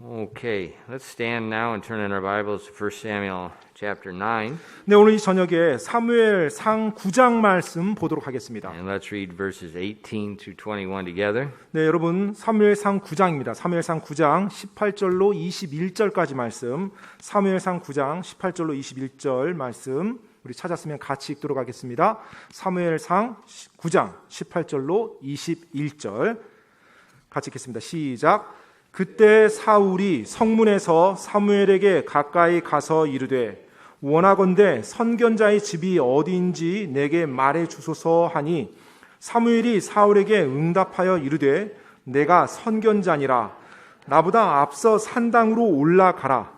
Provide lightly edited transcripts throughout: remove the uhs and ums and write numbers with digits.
Okay, let's stand now and turn in our Bibles to 1 Samuel chapter 9. 네, 오늘 이 저녁에 사무엘상 9장 말씀 보도록 하겠습니다. And let's read verses 18 through 21 together. 네, 여러분 사무엘상 9장입니다. 사무엘상 9장 18절로 21절까지 말씀. 사무엘상 9장 18절로 21절 말씀. 우리 찾았으면 같이 읽도록 하겠습니다. 사무엘상 9장 18절로 21절 같이 읽겠습니다. 시작. 그때 사울이 성문에서 사무엘에게 가까이 가서 이르되 원하건대 선견자의 집이 어디인지 내게 말해 주소서 하니 사무엘이 사울에게 응답하여 이르되 내가 선견자니라. 나보다 앞서 산당으로 올라가라.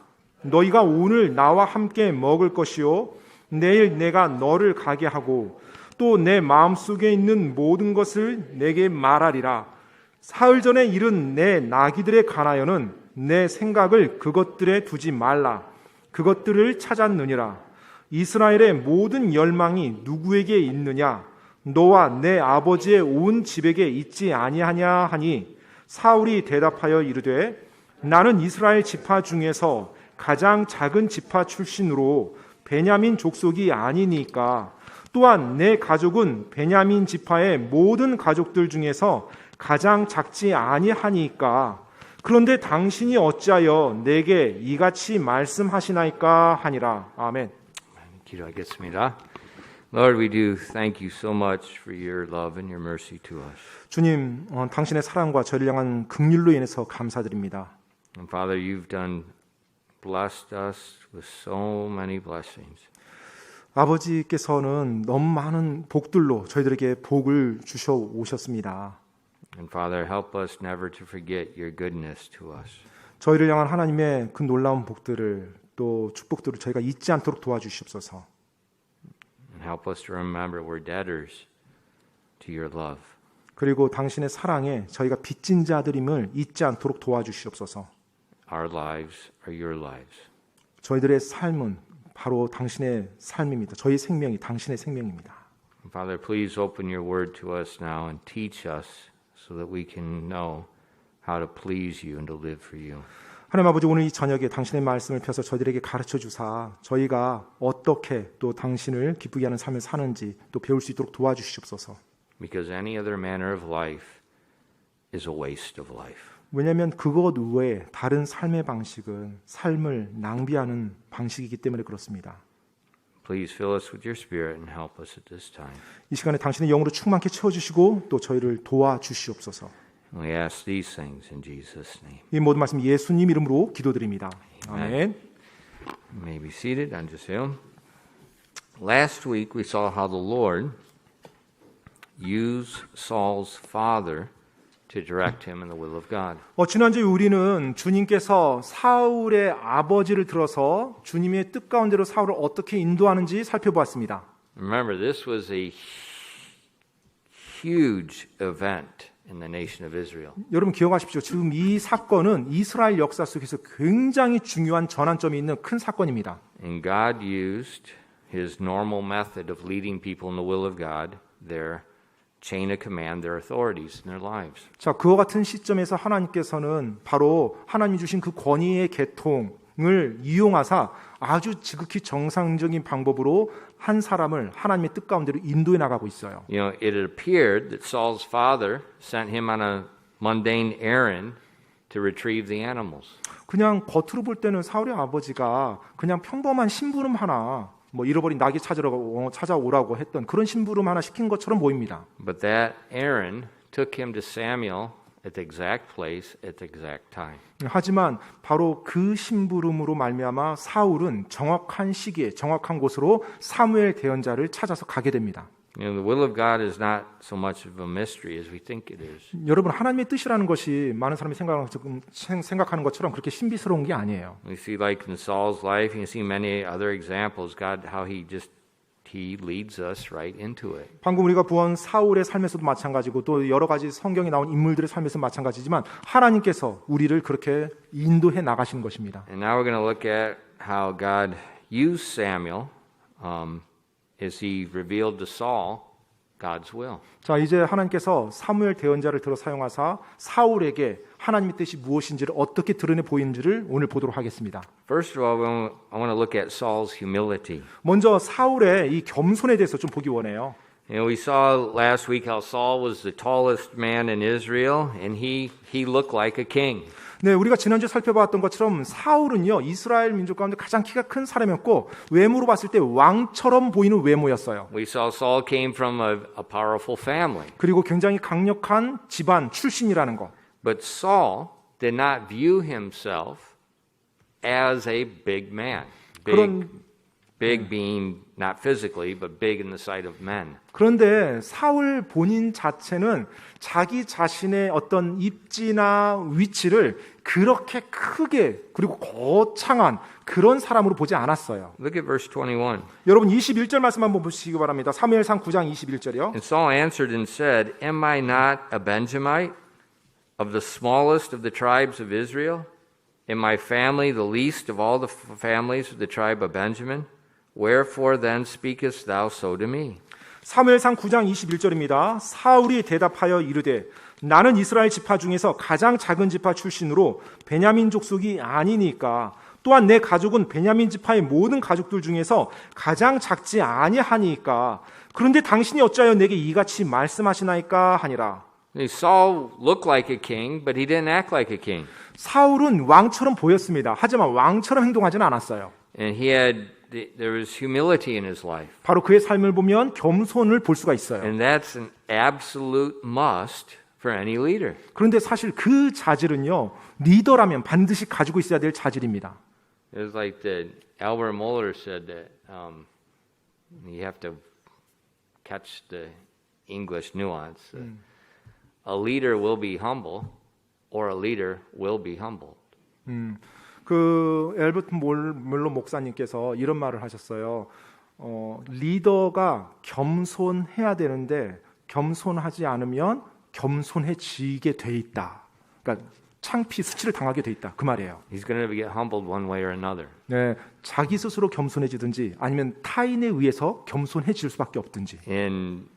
너희가 오늘 나와 함께 먹을 것이요 내일 내가 너를 가게 하고 또 내 마음속에 있는 모든 것을 내게 말하리라. 사흘 전에 이른 내 나귀들에 관하여는 내 생각을 그것들에 두지 말라. 그것들을 찾았느니라. 이스라엘의 모든 열망이 누구에게 있느냐? 너와 내 아버지의 온 집에게 있지 아니하냐 하니 사울이 대답하여 이르되 나는 이스라엘 지파 중에서 가장 작은 지파 출신으로 베냐민 족속이 아니니까 또한 내 가족은 베냐민 지파의 모든 가족들 중에서 가장 작지 아니하니까 그런데 당신이 어찌하여 내게 이같이 말씀하시나이까 하니라. 아멘. 기도하겠습니다. Lord, we do thank you so much for your love and your mercy to us. 주님, 당신의 사랑과 저를 향한 긍휼로 인해서 감사드립니다. And Father, you've done blessed us with so many blessings. 아버지께서는 너무 많은 복들로 저희들에게 복을 주셔 오셨습니다. And Father, help us never to forget your goodness to us. 저희를 향한 하나님의 그 놀라운 복들을 또 축복들을 저희가 잊지 않도록 도와주시옵소서. And help us to remember we're debtors to your love. 그리고 당신의 사랑에 저희가 빚진 자들임을 잊지 않도록 도와주시옵소서. Our lives are your lives. 저희들의 삶은 바로 당신의 삶입니다. 저희 생명이 당신의 생명입니다. And Father, please open your word to us now and teach us so that we can know how to please you and to live for you. 하나님 아버지, 오늘 이 저녁에 당신의 말씀을 펴서 저희들에게 가르쳐 주사 저희가 어떻게 또 당신을 기쁘게 하는 삶을 사는지 또 배울 수 있도록 도와주시옵소서. Because any other manner of life is a waste of life. 왜냐하면 그것 외에 다른 삶의 방식은 삶을 낭비하는 방식이기 때문에 그렇습니다. Please fill us with your spirit and help us at this time. 이 시간에 당신의 영으로 충만케 채워주시고 또 저희를 도와주시옵소서. We ask these things in Jesus' name. 이 모든 말씀 예수님 이름으로 기도드립니다. 아멘. You may be seated. 앉으세요. Last week we saw how the Lord used Saul's father to direct him in the will of God. 지난주에 우리는 주님께서 사울의 아버지를 들어서 주님의 뜻 가운데로 사울을 어떻게 인도하는지 살펴보았습니다. Remember, this was a huge event in the nation of Israel. 여러분 기억하십시오. 지금 이 사건은 이스라엘 역사 속에서 굉장히 중요한 전환점이 있는 큰 사건입니다. And God used his normal method of leading people in the will of God, their chain of command, their authorities in their lives. 자, 그와 같은 시점에서 하나님께서는 바로 하나님이 주신 그 권위의 계통을 이용하사 아주 지극히 정상적인 방법으로 한 사람을 하나님의 뜻 가운데로 인도해 나가고 있어요. You know, it appeared that Saul's father sent him on a mundane errand to retrieve the animals. 그냥 겉으로 볼 때는 사울의 아버지가 그냥 평범한 심부름 하나 잃어버린 나귀 찾아오라고 했던 그런 심부름 하나 시킨 것처럼 보입니다. But that errand took him to Samuel at the exact place at the exact time. 하지만 바로 그 심부름으로 말미암아 사울은 정확한 시기에 정확한 곳으로 사무엘 대언자를 찾아서 가게 됩니다. You know, the will of God is not so much of a mystery as we think it is. 여러분, 하나님의 뜻이라는 것이 많은 사람이 생각하는 것처럼 그렇게 신비스러운 게 아니에요. We see, like in Saul's life, you can see many other examples. God, how He leads us right into it. 방금 우리가 보은 사울의 삶에서도 마찬가지고 또 여러 가지 성경에 나온 인물들의 삶에서 마찬가지지만 하나님께서 우리를 그렇게 인도해 나가시는 것입니다. And now we're going to look at how God used Samuel as He revealed to Saul God's will. 자, 이제 하나님께서 사무엘 대언자를 들어 사용하사 사울에게 하나님의 뜻이 무엇인지를 어떻게 드러내 보이는지를 오늘 보도록 하겠습니다. First of all, I want to look at Saul's humility. 먼저 사울의 이 겸손에 대해서 좀 보기 원해요. We saw last week how Saul was the tallest man in Israel, and he looked like a king. 네, 우리가 지난주에 살펴봤던 것처럼 사울은요, 이스라엘 민족 가운데 가장 키가 큰 사람이었고 외모로 봤을 때 왕처럼 보이는 외모였어요. We saw Saul came from a powerful family. 그리고 굉장히 강력한 집안 출신이라는 것. But Saul did not view himself as a big man. Big being not physically, but big in the sight of men. 그런데 사울 본인 자체는 자기 자신의 어떤 입지나 위치를 그렇게 크게 그리고 거창한 그런 사람으로 보지 않았어요. Look at verse 21. 여러분 21절 말씀 한번 보시기 바랍니다. 사무엘상 9장 21절이요. And Saul answered and said, Am I not a Benjamite of the smallest of the tribes of Israel? And my family the least of all the families of the tribe of Benjamin? Wherefore then speakest thou so to me? 사무엘상 9장 21절입니다. 사울이 대답하여 이르되 나는 이스라엘 지파 중에서 가장 작은 지파 출신으로 베냐민 족속이 아니니까 또한 내 가족은 베냐민 지파의 모든 가족들 중에서 가장 작지 아니하니까 그런데 당신이 어찌하여 내게 이같이 말씀하시나이까 하니라. Saul looked like a king, but he didn't act like a king. 사울은 왕처럼 보였습니다. 하지만 왕처럼 행동하지는 않았어요. And there was humility in his life. 바로 그의 삶을 보면 겸손을 볼 수가 있어요. And that's an absolute must for any leader. 그런데 사실 그 자질은요, 리더라면 반드시 가지고 있어야 될 자질입니다. It was like Albert Mohler said that you have to catch the English nuance. A leader will be humble, or a leader will be humbled. 그 엘버트 몰러 목사님께서 이런 말을 하셨어요. 리더가 겸손해야 되는데 겸손하지 않으면 겸손해지게 돼 있다. 그러니까 창피 수치를 당하게 돼 있다. 그 말이에요. He's going to get humbled one way or another. 네, 자기 스스로 겸손해지든지 아니면 타인에 의해서 겸손해질 수밖에 없든지. And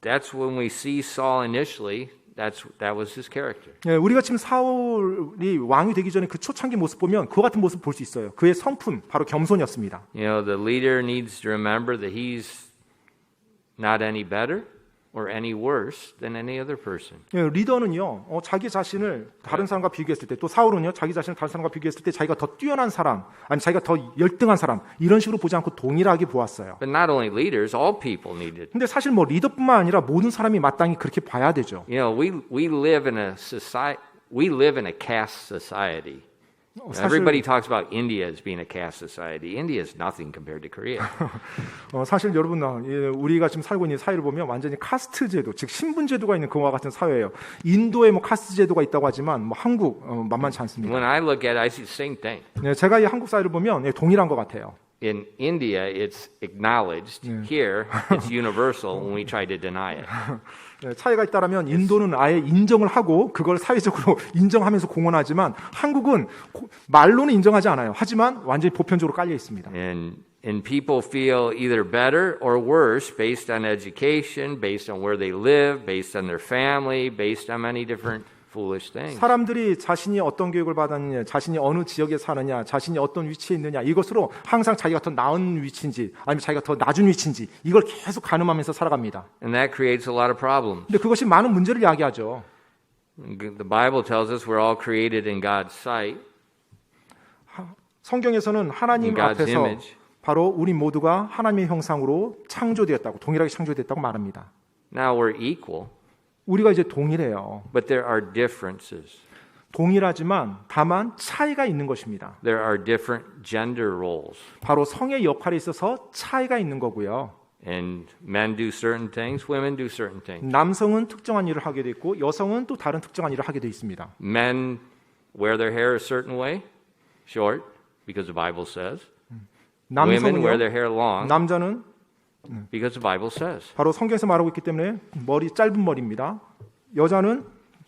that's when we see Saul initially. That was his character. 네, 우리가 지금 사울이 왕이 되기 전에 그 초창기 모습 보면 그와 같은 모습 볼 수 있어요. 그의 성품 바로 겸손이었습니다. You know, the leader needs to remember that he's not any better or any worse than any other person. 네, 리더는요, 자기 자신을 다른 사람과 비교했을 때, 또 사울은요, 자기 자신을 다른 사람과 비교했을 때 자기가 더 뛰어난 사람, 아니 자기가 더 열등한 사람 이런 식으로 보지 않고 동일하게 보았어요. But not only leaders, all people need it. 근데 사실 뭐 리더뿐만 아니라 모든 사람이 마땅히 그렇게 봐야 되죠. You know, we live in a society. We live in a caste society. Everybody talks about India as being a caste society. India is nothing compared to Korea. 사실 여러분, 우리가 지금 살고 있는 사회를 보면 완전히 카스트 제도, 즉 신분 제도가 있는 그와 같은 사회예요. 인도에 뭐 카스트 제도가 있다고 하지만 뭐 한국 만만치 않습니다. When I look at it, I see the same thing. 네, 제가 이 한국 사회를 보면 동일한 것 같아요. In India, it's acknowledged. Here, it's universal when we try to deny it. 네, 차이가 있다라면 인도는 아예 인정을 하고 그걸 사회적으로 인정하면서 공헌하지만 한국은 말로는 인정하지 않아요. 하지만 완전히 보편적으로 깔려 있습니다. And people feel either better or worse based on education, based on where they live, based on their family, based on many different foolish things. 사람들이 자신이 어떤 교육을 받았느냐, 자신이 어느 지역에 사느냐, 자신이 어떤 위치에 있느냐 이것으로 항상 자기가 더 나은 위치인지 아니면 자기가 더 낮은 위치인지 이걸 계속 가늠하면서 살아갑니다. And that creates a lot of problems. 근데 그것이 많은 문제를 야기하죠. The Bible tells us we're all created in God's sight. 성경에서는 하나님 앞에서 바로 우리 모두가 하나님의 형상으로 창조되었다고, 동일하게 창조되었다고 말합니다. Now we're equal. 우리가 이제 동일해요. But there are differences. 동일하지만 다만 차이가 있는 것입니다. There are different gender roles. 바로 성의 역할에 있어서 차이가 있는 거고요. And men do certain things, women do certain things. 남성은 특정한 일을 하게 돼 있고 여성은 또 다른 특정한 일을 하게 돼 있습니다. Men wear their hair a certain way, short, because the Bible says. Women wear their hair long. 남자는 because the Bible says. 바로 성경에서 말하고 있기 때문에 머리 짧은 머리입니다. 여자는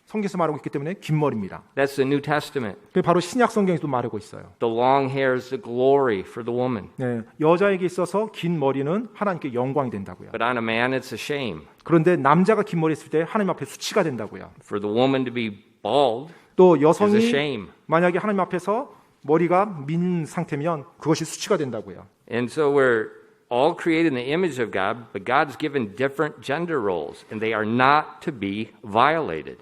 성경에서 말하고 있기 때문에 긴 머리입니다. That's the New Testament. 그게 바로 신약 성경에도 말하고 있어요. The long hair is the glory for the woman. 네, 여자에게 있어서 긴 머리는 하나님께 영광이 된다고요. But on a man, it's a shame. 그런데 남자가 긴 머리 했을 때 하나님 앞에 수치가 된다고요. For the woman to be bald 또 is a 여성이 shame. 만약에 하나님 앞에서 머리가 민 상태면 그것이 수치가 된다고요. And so we're all created in the image of God, but God's given different gender roles, and they are not to be violated.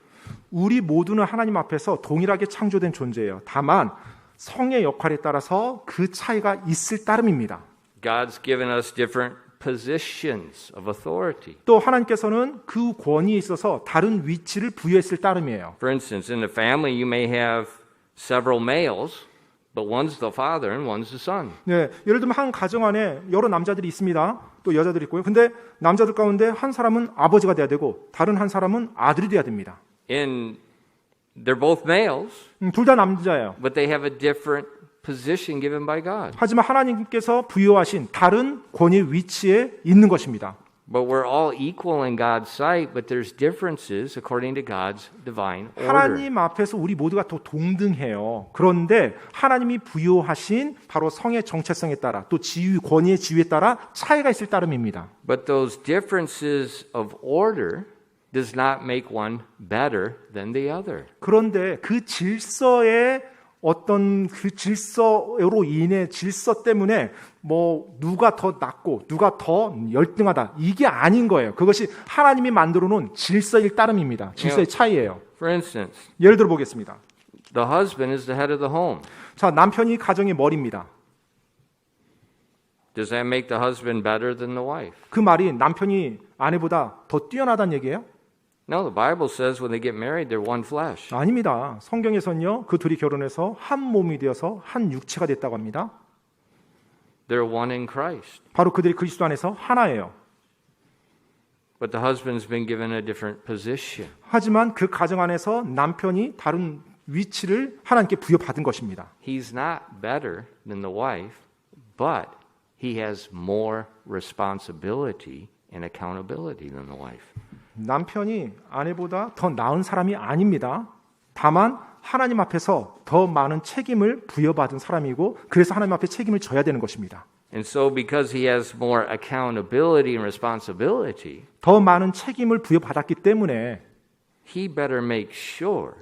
우리 모두는 하나님 앞에서 동일하게 창조된 존재예요. 다만 성의 역할에 따라서 그 차이가 있을 따름입니다. God's given us different positions of authority. 또 하나님께서는 그 권위에 있어서 다른 위치를 부여했을 따름이에요. For instance, in the family, you may have several males, but one's the father and one's the son. 네, 예를 들면 한 가정 안에 여러 남자들이 있습니다. 또 여자들이 있고요. 근데 남자들 가운데 한 사람은 아버지가 돼야 되고 다른 한 사람은 아들이 돼야 됩니다. And they're both males, 둘 다 남자예요. but they have a different position given by God. 하지만 하나님께서 부여하신 다른 권위 위치에 있는 것입니다. But we're all equal in God's sight, but there's differences according to God's divine order. 하나님 앞에서 우리 모두가 더 동등해요. 그런데 하나님이 부여하신 바로 성의 정체성에 따라 또 지위, 권위의 지위에 따라 차이가 있을 따름입니다. But those differences of order does not make one better than the other. 그런데 그 질서의 어떤 그 질서로 인해 질서 때문에 뭐 누가 더 낫고 누가 더 열등하다 이게 아닌 거예요. 그것이 하나님이 만들어 놓은 질서일 따름입니다. 질서의 차이예요. For instance, 예를 들어 보겠습니다. the husband is the head of the home. 자, 남편이 가정의 머리입니다. Does that make the husband better than the wife? 그 말이 남편이 아내보다 더 뛰어나다는 얘기예요? No, the Bible says when they get married, they're one flesh. 아닙니다. 성경에서는요, 그 둘이 결혼해서 한 몸이 되어서 한 육체가 됐다고 합니다. They're one in Christ. 바로 그들이 그리스도 안에서 하나예요. But the husband's been given a different position. 하지만 그 가정 안에서 남편이 다른 위치를 하나님께 부여받은 것입니다. He's not better than the wife, but he has more responsibility and accountability than the wife. 남편이 아내보다 더 나은 사람이 아닙니다. 다만 하나님 앞에서 더 많은 책임을 부여받은 사람이고 그래서 하나님 앞에 책임을 져야 되는 것입니다. And so because he has more accountability and responsibility, 더 많은 책임을 부여받았기 때문에 he better make sure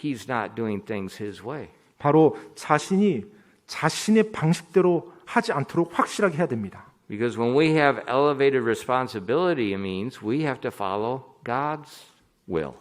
he's not doing things his way. 바로 자신이 자신의 방식대로 하지 않도록 확실하게 해야 됩니다. Because when we have elevated responsibility, it means we have to follow God's will.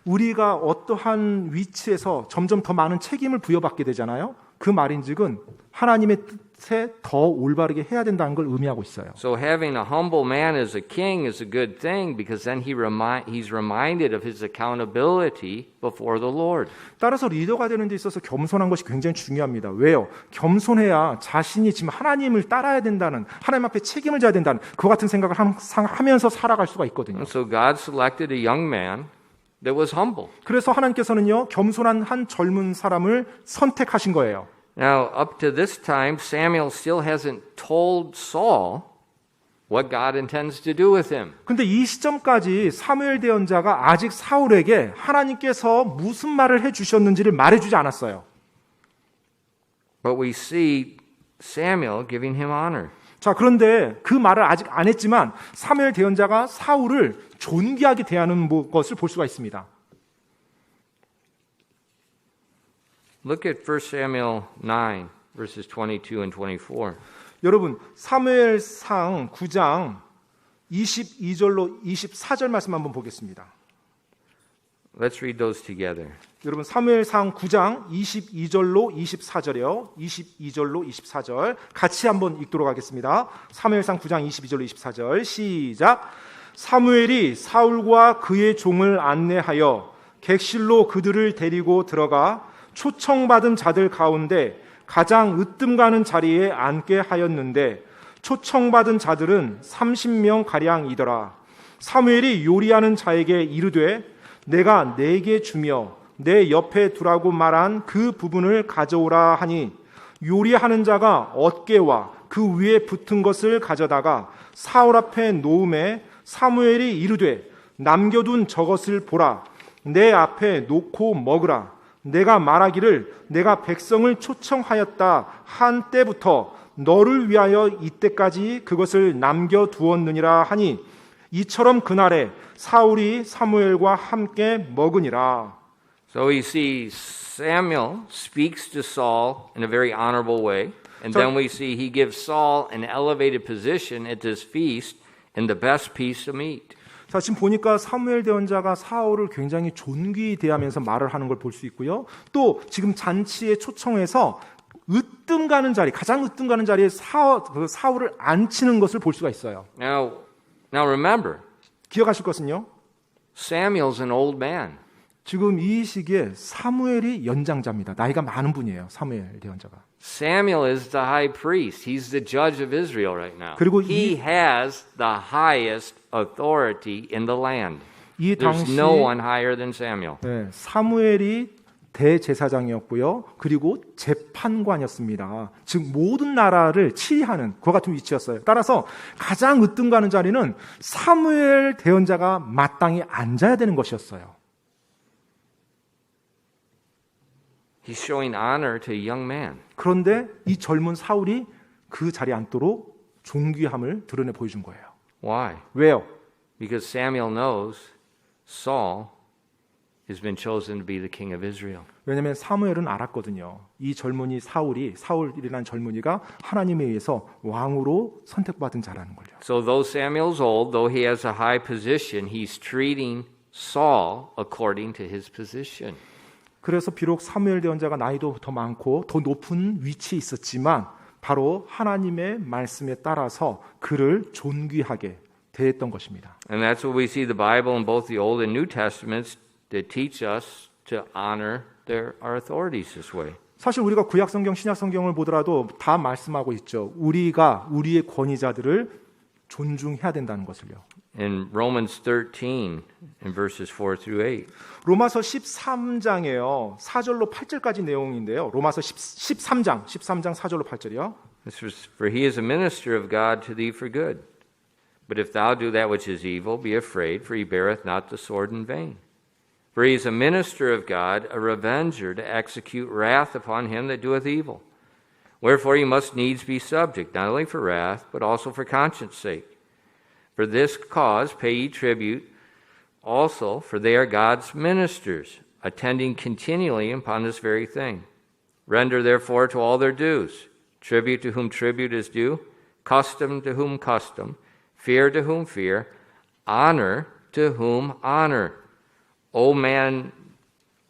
우리가 어떠한 위치에서 점점 더 많은 책임을 부여받게 되잖아요. 그 말인즉은 하나님의 뜻에 더 올바르게 해야 된다는 걸 의미하고 있어요. So having a humble man as a king is a good thing because then he's reminded of his accountability before the Lord. 따라서 리더가 되는 데 있어서 겸손한 것이 굉장히 중요합니다. 왜요? 겸손해야 자신이 지금 하나님을 따라야 된다는, 하나님 앞에 책임을 져야 된다는 그 같은 생각을 항상 하면서 살아갈 수가 있거든요. And so God selected a young man that was humble. 그래서 하나님께서는요, 겸손한 한 젊은 사람을 선택하신 거예요. Now, up to this time, Samuel still hasn't told Saul what God intends to do with him. 근데 이 시점까지 사무엘 대언자가 아직 사울에게 하나님께서 무슨 말을 해주셨는지를 말해주지 않았어요. But we see Samuel giving him honor. 자, 그런데 그 말을 아직 안 했지만 사무엘 대언자가 사울을 존귀하게 대하는 것을 볼 수가 있습니다. Look at 1 Samuel 9, verses 22 and 24. 여러분, 사무엘상 9장 22절로 24절 말씀 한번 보겠습니다. Let's read those together. 여러분, 사무엘상 9장 22절로 24절이요. 22절로 24절 같이 한번 읽도록 하겠습니다. 사무엘상 9장 22절로 24절 시작. 사무엘이 사울과 그의 종을 안내하여 객실로 그들을 데리고 들어가 초청받은 자들 가운데 가장 으뜸 가는 자리에 앉게 하였는데 초청받은 자들은 30명 가량이더라. 사무엘이 요리하는 자에게 이르되 내가 네게 주며 내 옆에 두라고 말한 그 부분을 가져오라 하니 요리하는 자가 어깨와 그 위에 붙은 것을 가져다가 사울 앞에 놓음에 사무엘이 이르되 남겨둔 저것을 보라. 내 앞에 놓고 먹으라. 내가 말하기를 내가 백성을 초청하였다 한 때부터 너를 위하여 이때까지 그것을 남겨두었느니라 하니 이처럼 그날에 사울이 사무엘과 함께 먹으니라. So we see Samuel speaks to Saul in a very honorable way. And So- then we see he gives Saul an elevated position at this feast and the best piece of meat. 자, 지금 보니까 사무엘 대언자가 사울을 굉장히 존귀히 대하면서 말을 하는 걸 볼 수 있고요. 또 지금 잔치에 초청해서 으뜸 가는 자리, 가장 으뜸 가는 자리에 사울을 앉히는 것을 볼 수가 있어요. Now remember, 기억하실 것은요. Samuel's an old man. 지금 이 시기에 사무엘이 연장자입니다. 나이가 많은 분이에요. 사무엘 대언자가. Samuel is the high priest. He's the judge of Israel right now. 그리고 He has the highest authority in the land. 이 There's 당시 no one higher than Samuel. 네, 사무엘이 대제사장이었고요. 그리고 재판관이었습니다. 즉 모든 나라를 치리하는 그와 같은 위치였어요. 따라서 가장 으뜸 가는 자리는 사무엘 대언자가 마땅히 앉아야 되는 것이었어요. He's showing honor to a young man. 그런데 이 젊은 사울이 그 자리에 앉도록 존귀함을 드러내 보여준 거예요. Why? 왜요? Because Samuel knows Saul has been chosen to be the king of Israel. 왜냐하면 사무엘은 알았거든요. 이 젊은이 사울이라는 젊은이가 하나님에 의해서 왕으로 선택받은 자라는 걸요. So though Samuel's old, though he has a high position, he's treating Saul according to his position. 그래서 비록 사무엘 대언자가 나이도 더 많고 더 높은 위치에 있었지만 바로 하나님의 말씀에 따라서 그를 존귀하게 대했던 것입니다. And that's what we see the Bible in both the Old and New Testaments that teach us to honor our authorities this way. 사실 우리가 구약 성경, 신약 성경을 보더라도 다 말씀하고 있죠. 우리가 우리의 권위자들을 존중해야 된다는 것을요. In Romans 13 in verses 4 through 8. 로마서 13장에요. 4절로 8절까지 내용인데요. 로마서 13장 4절로 8절이요. For he is a minister of God to thee for good. But if thou do that which is evil, be afraid, for he beareth not the sword in vain. For he is a minister of God, a revenger to execute wrath upon him that doeth evil. Wherefore he must needs be subject, not only for wrath, but also for conscience sake. For this cause pay ye tribute also, for they are God's ministers, attending continually upon this very thing. Render therefore to all their dues, tribute to whom tribute is due, custom to whom custom, fear to whom fear, honor to whom honor.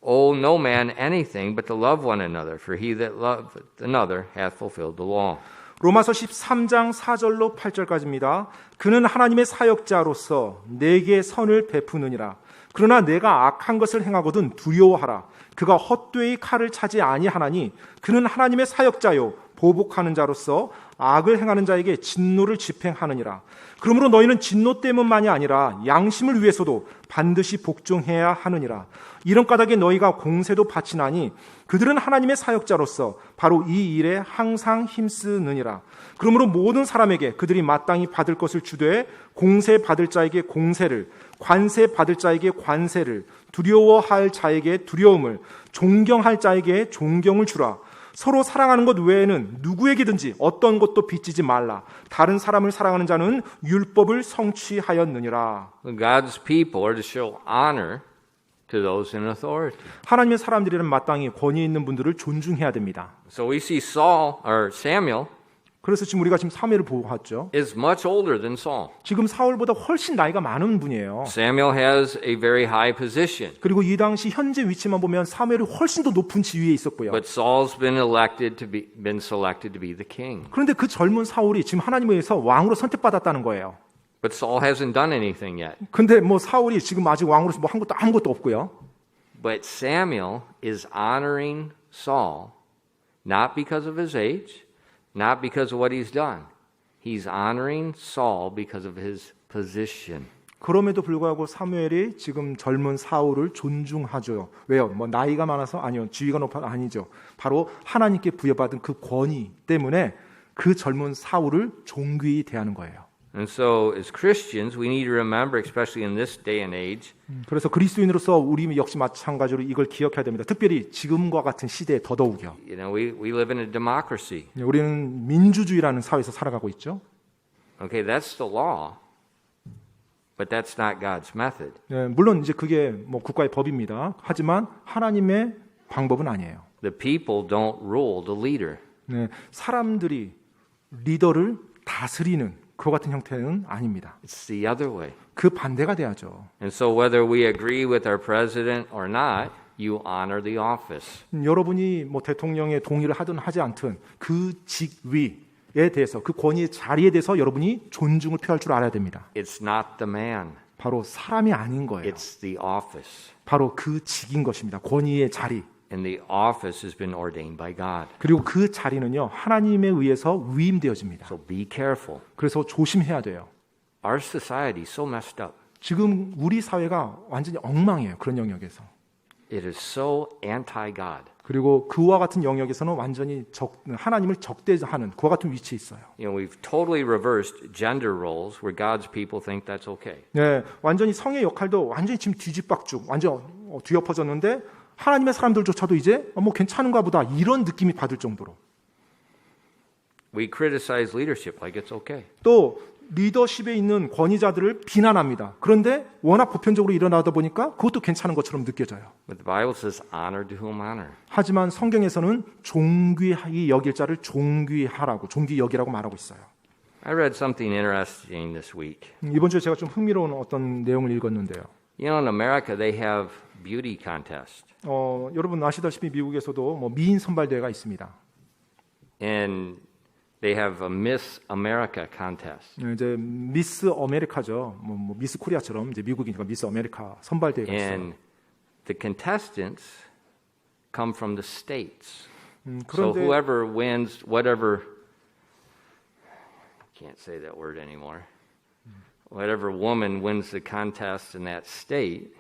Owe no man anything but to love one another, for he that loveth another hath fulfilled the law. 로마서 13장 4절로 8절까지입니다. 그는 하나님의 사역자로서 내게 선을 베푸느니라. 그러나 내가 악한 것을 행하거든 두려워하라. 그가 헛되이 칼을 차지 아니하나니 그는 하나님의 사역자요 보복하는 자로서 악을 행하는 자에게 진노를 집행하느니라. 그러므로 너희는 진노 때문만이 아니라 양심을 위해서도 반드시 복종해야 하느니라. 이런 까닭에 너희가 공세도 바치나니 그들은 하나님의 사역자로서 바로 이 일에 항상 힘쓰느니라. 그러므로 모든 사람에게 그들이 마땅히 받을 것을 주되 공세 받을 자에게 공세를, 관세 받을 자에게 관세를, 두려워할 자에게 두려움을, 존경할 자에게 존경을 주라. 서로 사랑하는 것 외에는 누구에게든지 어떤 것도 빚지지 말라. 다른 사람을 사랑하는 자는 율법을 성취하였느니라. God's people are to show honor to those in authority. 하나님의 사람들이란 마땅히 권위 있는 분들을 존중해야 됩니다. So we see Samuel 그래서 지금 우리가 지금 사무엘을 보았죠. is much older than Saul. 지금 사울보다 훨씬 나이가 많은 분이에요. Samuel has a very high position, 그리고 이 당시 현재 위치만 보면 사무엘이 훨씬 더 높은 지위에 있었고요. but Saul's been selected to be the king. 그런데 그 젊은 사울이 지금 하나님에 의해서 왕으로 선택받았다는 거예요. But Saul hasn't done anything yet. 근데 뭐 사울이 지금 아직 왕으로서 뭐 한 것도 아무것도 없고요. But Samuel is honoring Saul not because of his age, not because of what he's done. He's honoring Saul because of his position. 그럼에도 불구하고 사무엘이 지금 젊은 사울을 존중하죠. 왜요? 뭐 나이가 많아서 아니요. 지위가 높아서 아니죠. 바로 하나님께 부여받은 그 권위 때문에 그 젊은 사울을 존귀히 대하는 거예요. And so, as Christians, we need to remember, especially in this day and age, 그래서 그리스도인으로서 우리 역시 마찬가지로 이걸 기억해야 됩니다. 특별히 지금과 같은 시대에 더더욱이요. we live in a democracy. 우리는 민주주의라는 사회에서 살아가고 있죠. Okay, that's the law, but that's not God's method. 네, 물론 이제 그게 뭐 국가의 법입니다. 하지만 하나님의 방법은 아니에요. The people don't rule the leader. 네, 사람들이 리더를 다스리는 그와 같은 형태는 아닙니다. It's the other way. 그 반대가 돼야죠. And so, whether we agree with our president or not, you honor the office. 여러분이 뭐 대통령의 동의를 하든 하지 않든 그 직위에 대해서 그 권위의 자리에 대해서 여러분이 존중을 표할 줄 알아야 됩니다. It's not the man, 바로 사람이 아닌 거예요. it's the office. 바로 그 직인 것입니다. 권위의 자리. And the office has been ordained by God. 그리고 그 자리는요 하나님에 의해서 위임되어집니다. So be careful. 그래서 조심해야 돼요. Our society is so messed up. 지금 우리 사회가 완전히 엉망이에요. 그런 영역에서. It is so anti-God. 그리고 그와 같은 영역에서는 완전히 하나님을 적대하는 그와 같은 위치에 있어요. We've totally reversed gender roles where God's people think that's okay. 네, 완전히 성의 역할도 완전히 지금 뒤집박죽, 완전 뒤엎어졌는데 하나님의 사람들조차도 이제 뭐 괜찮은가 보다 이런 느낌이 받을 정도로. We criticize leadership like it's okay. 또 리더십에 있는 권위자들을 비난합니다. 그런데 워낙 보편적으로 일어나다 보니까 그것도 괜찮은 것처럼 느껴져요. But the Bible says honor to whom honor. 하지만 성경에서는 존귀히 여길 자를 존귀하라고, 존귀히 여기라고 말하고 있어요. I read something interesting this week. 이번 주에 제가 좀 흥미로운 어떤 내용을 읽었는데요. You know, in America they have beauty contest. 여러분 아시다시피 미국에서도 뭐 미인 선발대회가 있습니다. And they have a Miss America contest. 이제 미스 아메리카죠. 뭐 미스 코리아처럼 이제 미국이니까 미스 아메리카 선발대회가 있어요. And the contestants come from the states. So 그런데 whoever wins, whatever, can't say that word anymore. Whatever woman wins the contest in that state,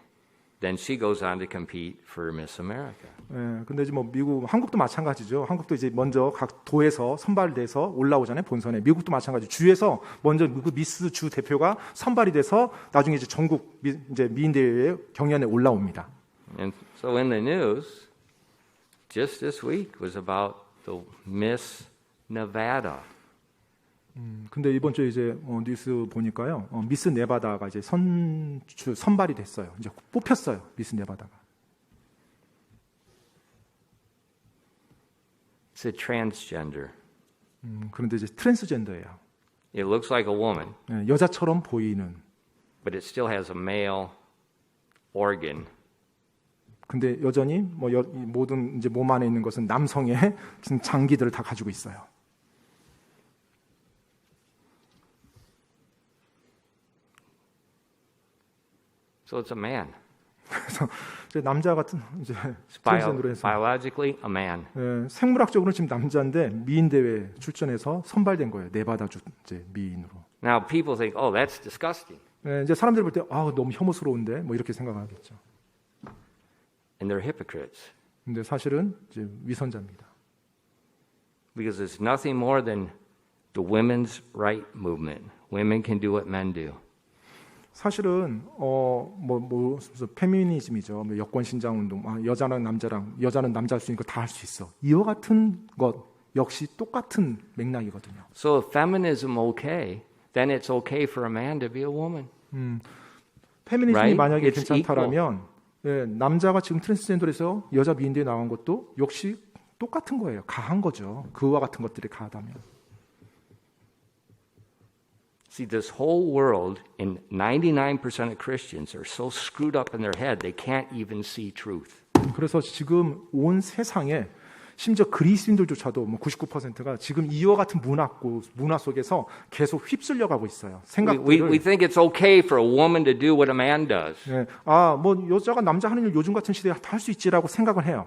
then she goes on to compete for Miss America. 예, 근데 이제 뭐 미국, 한국도 마찬가지죠. 한국도 이제 먼저 각 도에서 선발돼서 올라오잖아요. 본선에. 미국도 마찬가지. 주에서 먼저 그 미스 주 대표가 선발이 돼서 나중에 이제 전국 이제 미인 대회에 경연에 올라옵니다. And so in the news, just this week was about the Miss Nevada. 근데 이번 주에 이제 뉴스 보니까요. 미스 네바다가 이제 선발이 됐어요. 이제 뽑혔어요. 미스 네바다가. It's a transgender. 그런데 이제 트랜스젠더예요. It looks like a woman, 예, 여자처럼 보이는. but it still has a male organ. 근데 여전히 뭐 모든 이제 몸 안에 있는 것은 남성의 장기들을 다 가지고 있어요. So it's a man. 그래서 이제 남자 같은 이제 트랜스젠더로 해서 Biologically, a man. 예, 생물학적으로는 지금 남자인데 미인 대회 출전해서 선발된 거예요. 네바다 주 이제 미인으로. Now people think, oh, that's disgusting. 예, 이제 사람들이 볼 때 너무 혐오스러운데 뭐 이렇게 생각하겠죠. And they're hypocrites. 근데 사실은 이제 위선자입니다. Because it's nothing more than the women's right movement. Women can do what men do. 사실은 페미니즘이죠. 뭐 여권 신장 운동, 여자는 남자랑 여자는 남자 할 수 있는 거 다 할 수 있어. 이와 같은 것 역시 똑같은 맥락이거든요. So if feminism okay, then it's okay for a man to be a woman. 페미니즘이 Right? 만약에 It's 괜찮다라면 예, 남자가 지금 트랜스젠더에서 여자 미인대에 나간 것도 역시 똑같은 거예요. 가한 거죠. 그와 같은 것들이 가하다면. See, this whole world and 99% of Christians are so screwed up in their head they can't even see truth. 그래서 지금 온 세상에 심지어 그리스인들조차도 뭐 99%가 지금 이와 같은 문화 속에서 계속 휩쓸려 가고 있어요. 생각들을. We think it's okay for a woman to do what a man does. 예, 뭐 여자가 남자 하는 일 요즘 같은 시대에 다 할 수 있지라고 생각을 해요.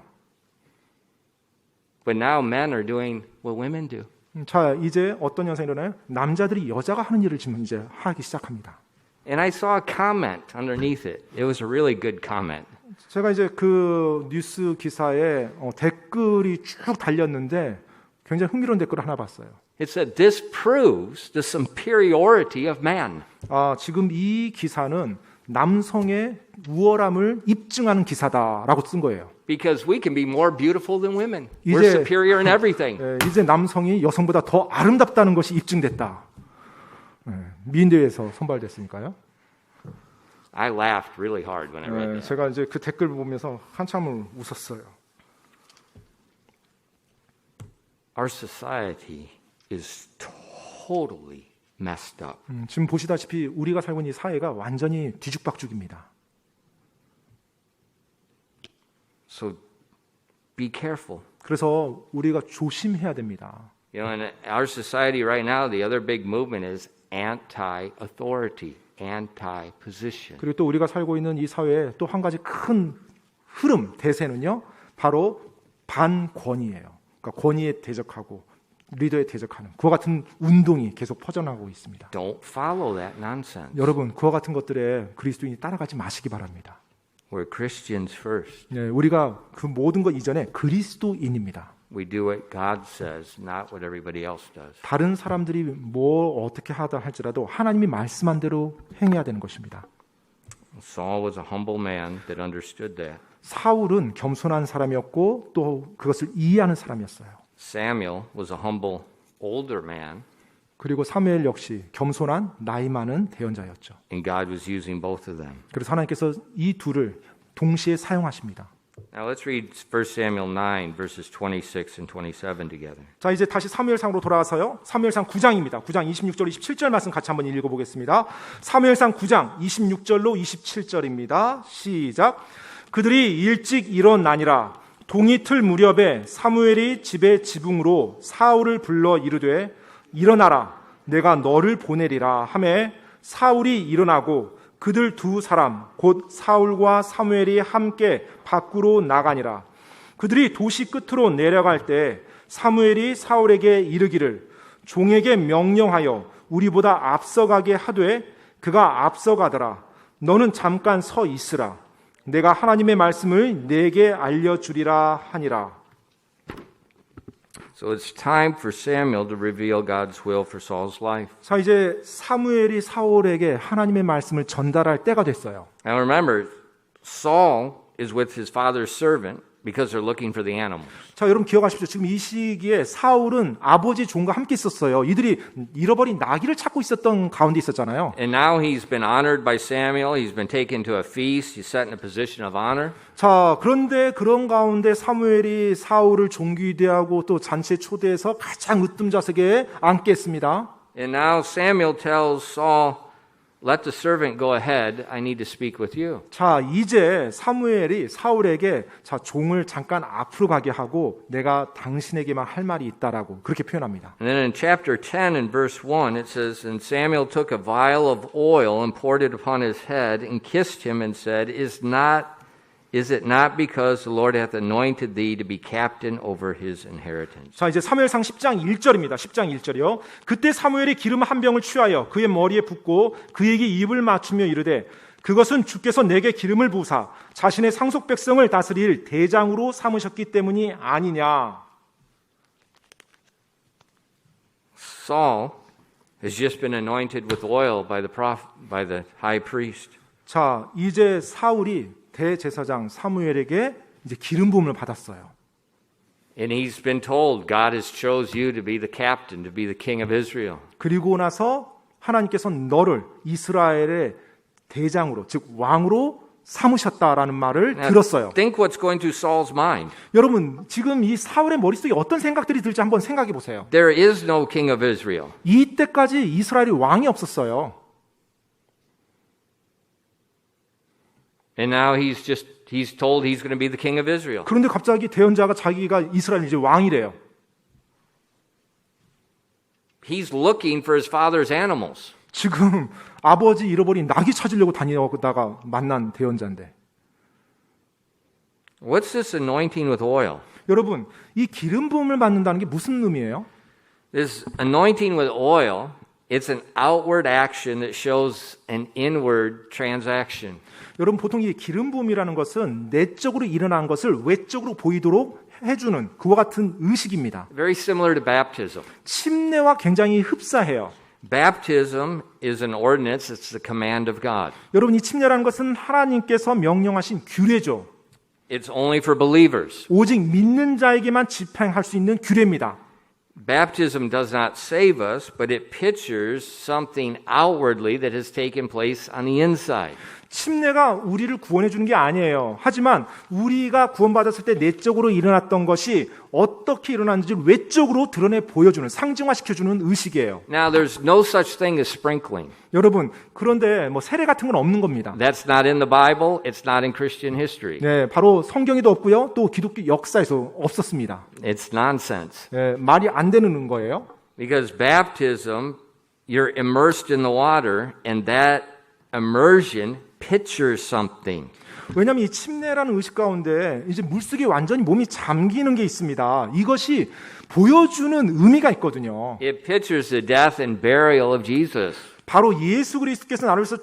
But now men are doing what women do. 자, 이제 어떤 현상이 일어나요? 남자들이 여자가 하는 일을 지금 이제 하기 시작합니다. And I saw a comment underneath it. It was a really good comment. 제가 이제 그 뉴스 기사에 댓글이 쭉 달렸는데 굉장히 흥미로운 댓글을 하나 봤어요. It said this proves the superiority of man. 지금 이 기사는 남성의 우월함을 입증하는 기사다라고 쓴 거예요. Because we can be more beautiful than women. We're 이제- superior in everything. 이제 남성이 여성보다 더 아름답다는 것이 입증됐다. 미인대회에서 선발됐으니까요. I laughed really hard when I read that. 제가 이제 그 댓글 보면서 한참을 웃었어요. Our society is totally messed up. 지금 보시다시피 우리가 살고 있는 이 사회가 완전히 뒤죽박죽입니다. So be careful. 그래서 우리가 조심해야 됩니다. You know, in our society right now, the other big movement is anti-authority, anti-position. 그리고 또 우리가 살고 있는 이 사회의 또 한 가지 큰 흐름, 대세는요. 바로 반권위예요. 그러니까 권위에 대적하고 리더에 대적하는 그와 같은 운동이 계속 퍼져나가고 있습니다. Don't follow that nonsense. 여러분, 그와 같은 것들에 그리스도인이 따라가지 마시기 바랍니다. We're Christians first. 우리가 그 모든 것 이전에 그리스도인입니다. We do what God says, not what everybody else does. 다른 사람들이 뭘 어떻게 하다 할지라도 하나님이 말씀한 대로 행해야 되는 것입니다. Saul was a humble man that understood that. 사울은 겸손한 사람이었고 또 그것을 이해하는 사람이었어요. Samuel was a humble older man, 그리고 사무엘 역시 겸손한 나이 많은 대언자였죠. and God was using both of them. 그래서 하나님께서 이 둘을 동시에 사용하십니다. Now let's read 1 Samuel 9 verses 26 and 27 together. 자, 이제 다시 사무엘상으로 돌아와서요. 사무엘상 9장입니다. 9장 26절 27절 말씀 같이 한번 읽어 보겠습니다. 사무엘상 9장 26절로 27절입니다. 시작. 그들이 일찍 일어나니라. 동이틀 무렵에 사무엘이 집의 지붕으로 사울을 불러 이르되 일어나라 내가 너를 보내리라 하매 사울이 일어나고 그들 두 사람 곧 사울과 사무엘이 함께 밖으로 나가니라. 그들이 도시 끝으로 내려갈 때 사무엘이 사울에게 이르기를 종에게 명령하여 우리보다 앞서가게 하되 그가 앞서가더라. 너는 잠깐 서 있으라. 내가 하나님의 말씀을 내게 알려주리라 하니라. So it's time for Samuel to reveal God's will for Saul's life. 자, 이제 사무엘이 사울에게 하나님의 말씀을 전달할 때가 됐어요. Now remember, Saul is with his father's servant because they're looking for the animals. 자, 여러분 기억하십시오. 지금 이 시기에 사울은 아버지 종과 함께 있었어요. 이들이 잃어버린 나귀를 찾고 있었던 가운데 있었잖아요. And now he's been honored by Samuel. He's been taken to a feast. He's set in a position of honor. 자, 그런데 그런 가운데 사무엘이 사울을 종귀대하고 또 잔치에 초대해서 가장 으뜸 좌석에 앉게 했습니다. And now Samuel tells Saul, let the servant go ahead. I need to speak with you. 자, 이제 사무엘이 사울에게 자, 종을 잠깐 앞으로 가게 하고 내가 당신에게만 할 말이 있다라고 그렇게 표현합니다. And then in chapter 10 and verse 1, it says, And Samuel took a vial of oil and poured it upon his head and kissed him and said, Is it not because the Lord hath anointed thee to be captain over his inheritance? 자, 이제 사무엘상 10장 1절입니다. 10장 1절이요. 그때 사무엘이 기름 한 병을 취하여 그의 머리에 붓고 그에게 입을 맞추며 이르되 그것은 주께서 내게 기름을 부으사 자신의 상속 백성을 다스릴 대장으로 삼으셨기 때문이 아니냐. Saul has just been anointed with oil by the high priest. 자, 이제 사울이 대제사장 사무엘에게 이제 기름 부음을 받았어요. And he's been told, God has chose you to be the captain, to be the king of Israel. 그리고 나서 하나님께서 너를 이스라엘의 대장으로, 즉 왕으로 삼으셨다라는 말을 Now, 들었어요. think what's going through Saul's mind. 여러분, 지금 이 사울의 머릿속에 어떤 생각들이 들지 한번 생각해 보세요. There is no king of Israel. 이때까지 이스라엘이 왕이 없었어요. And now he's told he's going to be the king of Israel. 그런데 갑자기 대언자가 자기가 이스라엘 이제 왕이래요. He's looking for his father's animals. 지금 아버지 잃어버린 나귀 찾으려고 다니다가 만난 대언자인데. What's this anointing with oil? 여러분, 이 기름 부음을 받는다는 게 무슨 의미예요? This anointing with oil It's an outward action that shows an inward transaction. 여러분 보통 이 기름 부음이라는 것은 내적으로 일어난 것을 외적으로 보이도록 해주는 그와 같은 의식입니다. Very similar to baptism. 침례와 굉장히 흡사해요. Baptism is an ordinance, it's the command of God. 여러분 이 침례라는 것은 하나님께서 명령하신 규례죠. It's only for believers. 오직 믿는 자에게만 집행할 수 있는 규례입니다. Baptism does not save us, but it pictures something outwardly that has taken place on the inside. 침례가 우리를 구원해 주는 게 아니에요. 하지만 우리가 구원받았을 때 내적으로 일어났던 것이 어떻게 일어났는지를 외적으로 드러내 보여주는, 상징화시켜주는 의식이에요. Now, there's no such thing as sprinkling. 여러분, 그런데 뭐 세례 같은 건 없는 겁니다. That's not in the Bible. It's not in Christian history. 네, 바로 성경에도 없고요. 또 기독교 역사에서 없었습니다. It's nonsense. 네, 말이 안 되는 거예요. Because baptism, you're immersed in the water, and that immersion pictures something. 왜냐하면 이 침례라는 의식 가운데 이제 물속에 완전히 몸이 잠기는 게 있습니다. 이것이 보여주는 의미가 있거든요. It pictures the death and burial of Jesus. 바로 예수 그리스도께서 나를 위해서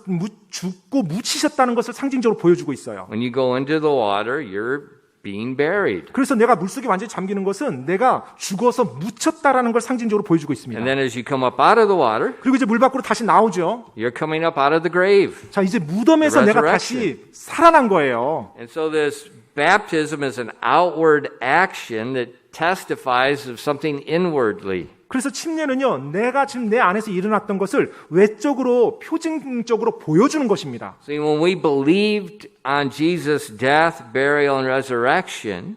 죽고 묻히셨다는 것을 상징적으로 보여주고 있어요. When you go into the water, you're being buried. 그래서 내가 물속에 완전히 잠기는 것은 내가 죽어서 묻혔다라는 걸 상징적으로 보여주고 있습니다. And then as you come up out of the water, 그리고 이제 물 밖으로 다시 나오죠. you're coming up out of the grave. 자, 이제 무덤에서 The 내가 resurrection. 다시 살아난 거예요. And so this baptism is an outward action that testifies of something inwardly. 그래서 침례는요, 내가 지금 내 안에서 일어났던 것을 외적으로 표징적으로 보여주는 것입니다. See, when we believed on Jesus' death, burial, and resurrection,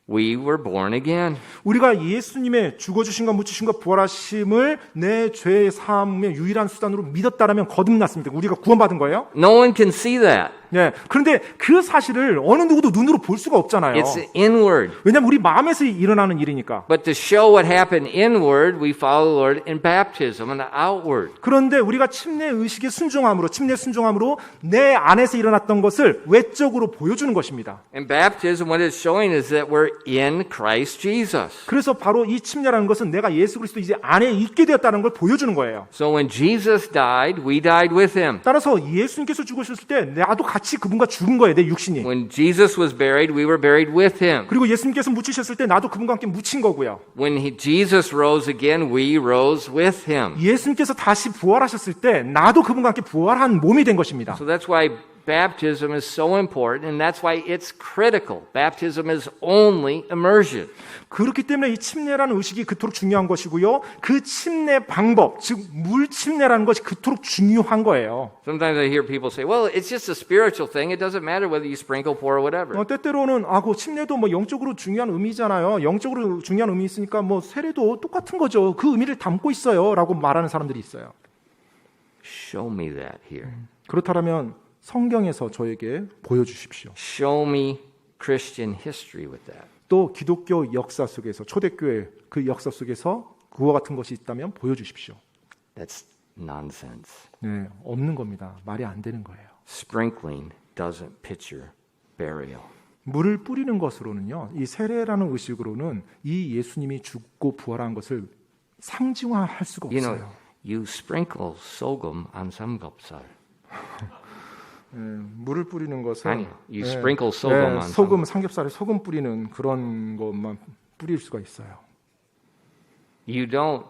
we were born again. 우리가 예수님의 죽어주신과 묻히신과 부활하심을 내 죄의 사함의 유일한 수단으로 믿었다라면 거듭났습니다. 우리가 구원받은 거예요. No one can see that. 네. 그런데 그 사실을 어느 누구도 눈으로 볼 수가 없잖아요. It's inward. 왜냐하면 우리 마음에서 일어나는 일이니까. But to show what happened inward, we follow the Lord in baptism and outward. 그런데 우리가 침례 의식의 순종함으로, 침례 순종함으로 내 안에서 일어났던 것을 외적으로 보여주는 것입니다. In baptism, what it's showing is that we're in Christ Jesus. 그래서 바로 이 침례라는 것은 내가 예수 그리스도 이제 안에 있게 되었다는 걸 보여주는 거예요. So when Jesus died, we died with him. 따라서 예수님께서 죽으셨을 때 나도 같이 그분과 죽은 거예요, 내 육신이. When Jesus was buried, we were buried with him. 그리고 예수님께서 묻히셨을 때 나도 그분과 함께 묻힌 거고요. When Jesus rose again, we rose with him. 예수님께서 다시 부활하셨을 때 나도 그분과 함께 부활한 몸이 된 것입니다. So that's why baptism is so important, and that's why it's critical. Baptism is only immersion. 그렇기 때문에 이 침례라는 의식이 그토록 중요한 것이고요. 그 침례 방법, 즉 물 침례라는 것이 그토록 중요한 거예요. Sometimes I hear people say, well, it's just a spiritual thing. It doesn't matter whether you sprinkle, pour, or whatever. 때때로는 그 침례도 뭐 영적으로 중요한 의미잖아요. 영적으로 중요한 의미 있으니까 뭐 세례도 똑같은 거죠. 그 의미를 담고 있어요라고 말하는 사람들이 있어요. Show me that here. 그렇다면 성경에서 저에게 보여주십시오. Show me Christian history with that. 또 기독교 역사 속에서 초대교회 그 역사 속에서 그와 같은 것이 있다면 보여주십시오. That's nonsense. 네, 없는 겁니다. 말이 안 되는 거예요. Sprinkling doesn't picture burial. 물을 뿌리는 것으로는요, 이 세례라는 의식으로는 이 예수님이 죽고 부활한 것을 상징화할 수가 You 없어요. know, you sprinkle 소금 on 삼겹살. 물을 뿌리는 것은 아니요, you sprinkle 소금 on 소금 삼겹살에 소금 뿌리는 그런 것만 뿌릴 수가 있어요. You don't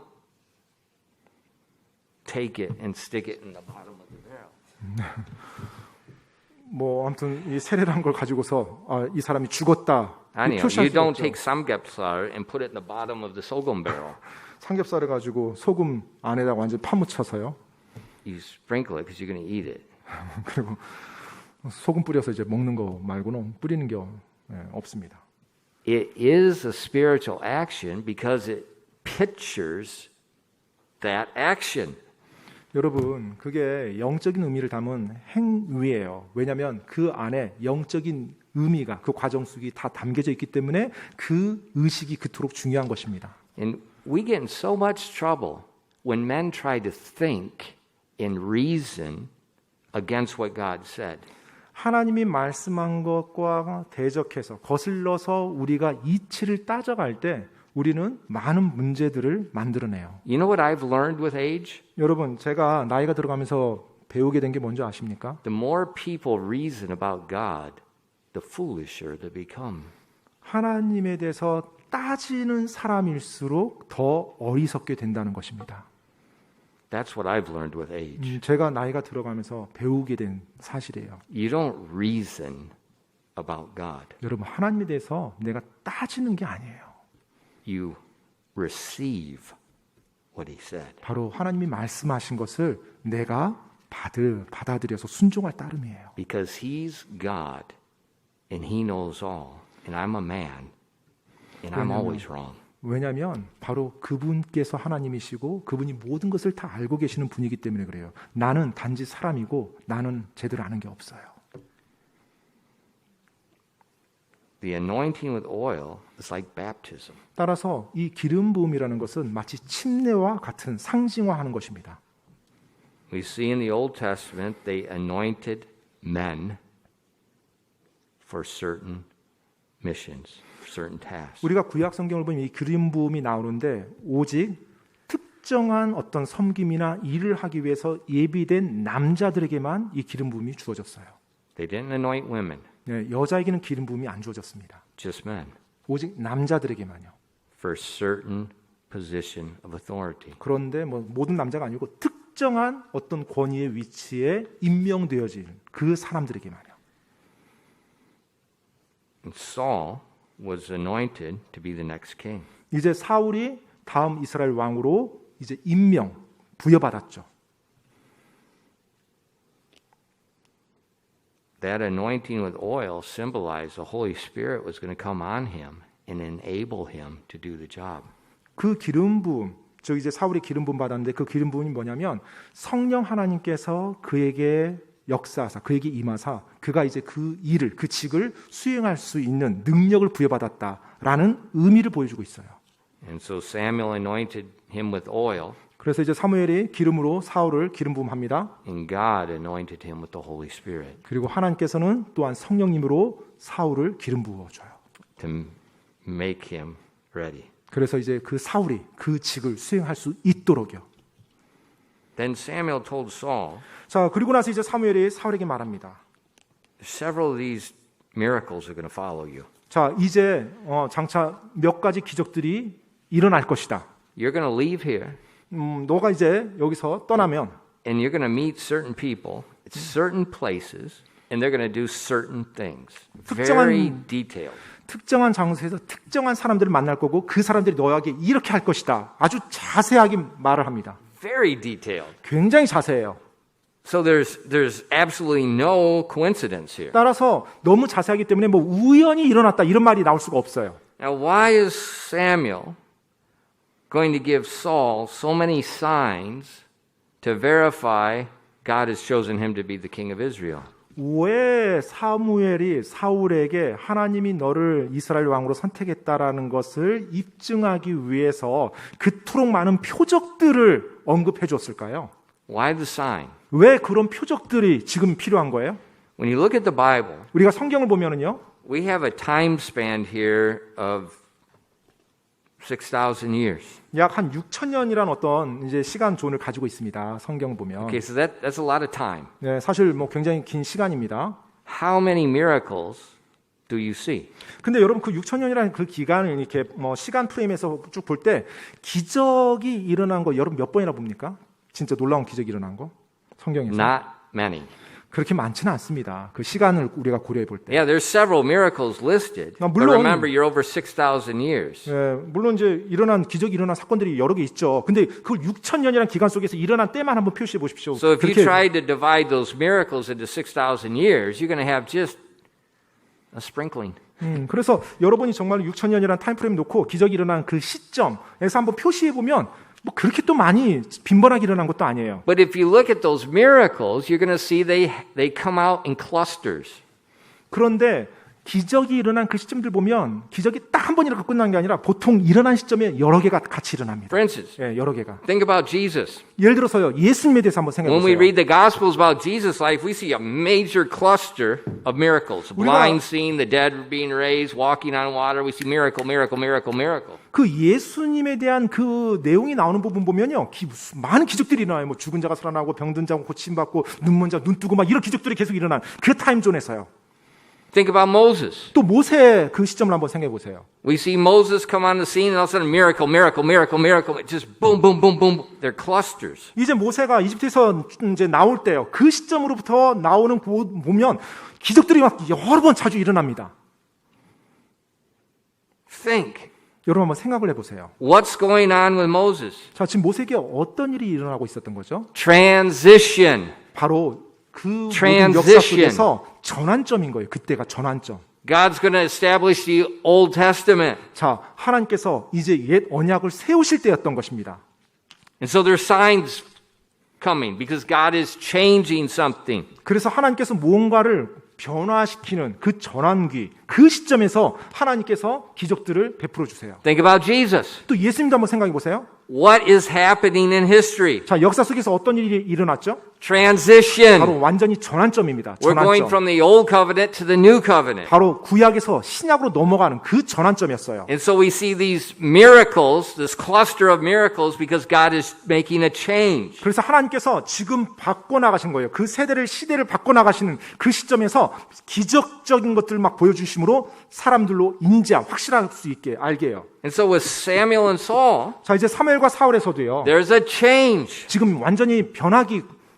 take it and stick it in the bottom of the barrel. 뭐 아무튼 이 세례란 걸 가지고서 이 사람이 죽었다 아니요, 표시할 you 수가 don't 없죠. take 삼겹살 and put it in the bottom of the 소금 barrel. 삼겹살을 가지고 소금 안에다가 완전 파묻혀서요. You sprinkle it because you're going to eat it. 그리고 소금 뿌려서 이제 먹는 거 말고는 뿌리는 게 없습니다. It is a spiritual action because it pictures that action. 여러분, 그게 영적인 의미를 담은 행위예요. 왜냐하면 그 안에 영적인 의미가 그 과정 속에 다 담겨져 있기 때문에 그 의식이 그토록 중요한 것입니다. And we get in so much trouble when men try to think and reason against what God said. 하나님이 말씀한 것과 대적해서 거슬러서 우리가 이치를 따져갈 때 우리는 많은 문제들을 만들어내요. You know what I've learned with age? 여러분, 제가 나이가 들어가면서 배우게 된 게 뭔지 아십니까? The more people reason about God, the foolisher they become. 하나님에 대해서 따지는 사람일수록 더 어리석게 된다는 것입니다. That's what I've learned with age. 제가 나이가 들어가면서 배우게 된 사실이에요. You don't reason about God. 여러분, 하나님에 대해서 내가 따지는 게 아니에요. You receive what he said. 바로 하나님이 말씀하신 것을 내가 받아들여서 순종할 따름이에요. Because he's God and he knows all and I'm a man and I'm always wrong. 왜냐하면 바로 그분께서 하나님이시고 그분이 모든 것을 다 알고 계시는 분이기 때문에 그래요. 나는 단지 사람이고 나는 제대로 아는 게 없어요. The anointing with oil is like baptism. 따라서 이 기름 부음이라는 것은 마치 침례와 같은 상징화하는 것입니다. We see in the Old Testament they anointed men for certain missions, for certain tasks. 우리가 구약 성경을 보면 이 기름 부음이 나오는데 오직 특정한 어떤 섬김이나 일을 하기 위해서 예비된 남자들에게만 이 기름 부음이 주어졌어요. They didn't anoint women, 네, 여자에게는 기름 부음이 안 주어졌습니다. just men, 오직 남자들에게만요. for certain position of authority. 그런데 뭐 모든 남자가 아니고 특정한 어떤 권위의 위치에 임명되어진 그 사람들에게만요. And Saul was anointed to be the next king. 이제 사울이 다음 이스라엘 왕으로 이제 임명 부여받았죠. That anointing with oil symbolized the Holy Spirit was going to come on him and enable him to do the job. 그 기름 부음, 저 이제 사울이 기름 부음 받았는데 그 기름 부음이 뭐냐면 성령 하나님께서 그에게 역사하사 그에게 임하사 그가 이제 그 일을 그 직을 수행할 수 있는 능력을 부여받았다라는 의미를 보여주고 있어요. And so Samuel anointed him with oil, 그래서 이제 사무엘이 기름으로 사울을 기름 부음합니다. and God anointed him with the Holy Spirit 그리고 하나님께서는 또한 성령님으로 사울을 기름 부어줘요. to make him ready. 그래서 이제 그 사울이 그 직을 수행할 수 있도록요. Then Samuel told Saul, 자, 그리고 나서 이제 사무엘이 사울에게 말합니다. several of these miracles are going to follow you. 자, 이제 장차 몇 가지 기적들이 일어날 것이다. You're going to leave here, 너가 이제 여기서 떠나면 and you're going to meet certain people at certain places, and they're going to do certain things. Very detailed. 특정한 장소에서 특정한 사람들을 만날 거고 그 사람들이 너에게 이렇게 할 것이다. 아주 자세하게 말을 합니다. Very detailed. 굉장히 자세해요. So there's absolutely no coincidence here. 따라서 너무 자세하기 때문에 뭐 우연히 일어났다 이런 말이 나올 수가 없어요. Now, why is Samuel going to give Saul so many signs to verify God has chosen him to be the king of Israel? 왜 사무엘이 사울에게 하나님이 너를 이스라엘 왕으로 선택했다라는 것을 입증하기 위해서 그토록 많은 표적들을 언급해 줬을까요? Why the sign? 왜 그런 표적들이 지금 필요한 거예요? When you look at the Bible, 우리가 성경을 보면은요. we have a time span here of 6,000 years. 약 한 6,000년이란 어떤 이제 시간 존을 가지고 있습니다. 성경 보면. Okay, so that's a lot of time. 네, 사실 뭐 굉장히 긴 시간입니다. How many miracles do you see? 근데 여러분 그 6,000년이라는 그 기간을 이렇게 뭐 시간 프레임에서 쭉 볼 때 기적이 일어난 거 여러분 몇 번이나 봅니까? 진짜 놀라운 기적이 일어난 거? 성경에서. Not many. 그렇게 많지는 않습니다. 그 시간을 우리가 고려해 볼 때. Yeah, there's several miracles listed. But 물론- remember, you're over 6,000 years. 예, 물론 이제 기적이 일어난 사건들이 여러 개 있죠. 근데 그걸 6,000년이라는 기간 속에서 일어난 때만 한번 표시해 보십시오. So if you 그렇게 try to divide those miracles into 6,000 years, you're going to have just a sprinkling. 그래서 여러분이 정말 6,000년이라는 타임프레임 놓고 기적이 일어난 그 시점에서 한번 표시해 보면 뭐 그렇게 또 많이 빈번하게 일어난 것도 아니에요. But if you look at those miracles, you're going to see they come out in clusters. 그런데 기적이 일어난 그 시점들 보면 기적이 딱 한 번 일어나고 끝난 게 아니라 보통 일어난 시점에 여러 개가 같이 일어납니다. For instance, 예, 여러 개가. think about Jesus. 예를 들어서요. 예수님에 대해서 한번 생각해 When we 보세요. read the Gospels about Jesus' life, we see a major cluster of miracles. Blind seeing, the dead being raised, walking on water. We see miracle, miracle, miracle, miracle. 그 예수님에 대한 그 내용이 나오는 부분 보면요. 많은 기적들이 일어나요. 뭐 죽은 자가 살아나고 병든 자가 고침받고 눈먼 자 눈 뜨고 막 이런 기적들이 계속 일어난 그 타임존에서요. Think about Moses. 또 모세 그 시점을 한번 생각해 보세요. We see Moses come on the scene and all of a sudden miracle, miracle, miracle, miracle. It just boom, boom, boom, boom. They're clusters. 이제 모세가 이집트에서 이제 나올 때요. 그 시점으로부터 나오는 보면 기적들이 막 여러 번 자주 일어납니다. Think. 여러분 한번 생각을 해보세요. What's going on with Moses? 자, 지금 모세에게 어떤 일이 일어나고 있었던 거죠? Transition. 바로 그 모든 Transition. 역사 속에서 전환점인 거예요. 그때가 전환점. God's going to establish the Old Testament. 자, 하나님께서 이제 옛 언약을 세우실 때였던 것입니다. And so there's signs coming because God is changing something. 그래서 하나님께서 무언가를 변화시키는 그 전환기, 그 시점에서 하나님께서 기적들을 베풀어 주세요. Think about Jesus. 또 예수님도 한번 생각해 보세요. What is happening in history? 자, 역사 속에서 어떤 일이 일어났죠? Transition. 바로 완전히 전환점입니다. We're going 전환점. from the old covenant to the new covenant. 바로 구약에서 신약으로 넘어가는 그 전환점이었어요. And so we see these miracles, this cluster of miracles, because God is making a change. 그래서 하나님께서 지금 바꿔나가신 거예요. 그 시대를 바꿔나가시는 그 시점에서 기적적인 것들을 막 보여주심으로 사람들로 확실할 수 있게 알게 해요. And so with Samuel and Saul, 자, 이제 사무엘과 사울에서도요. there's a change. 지금 완전히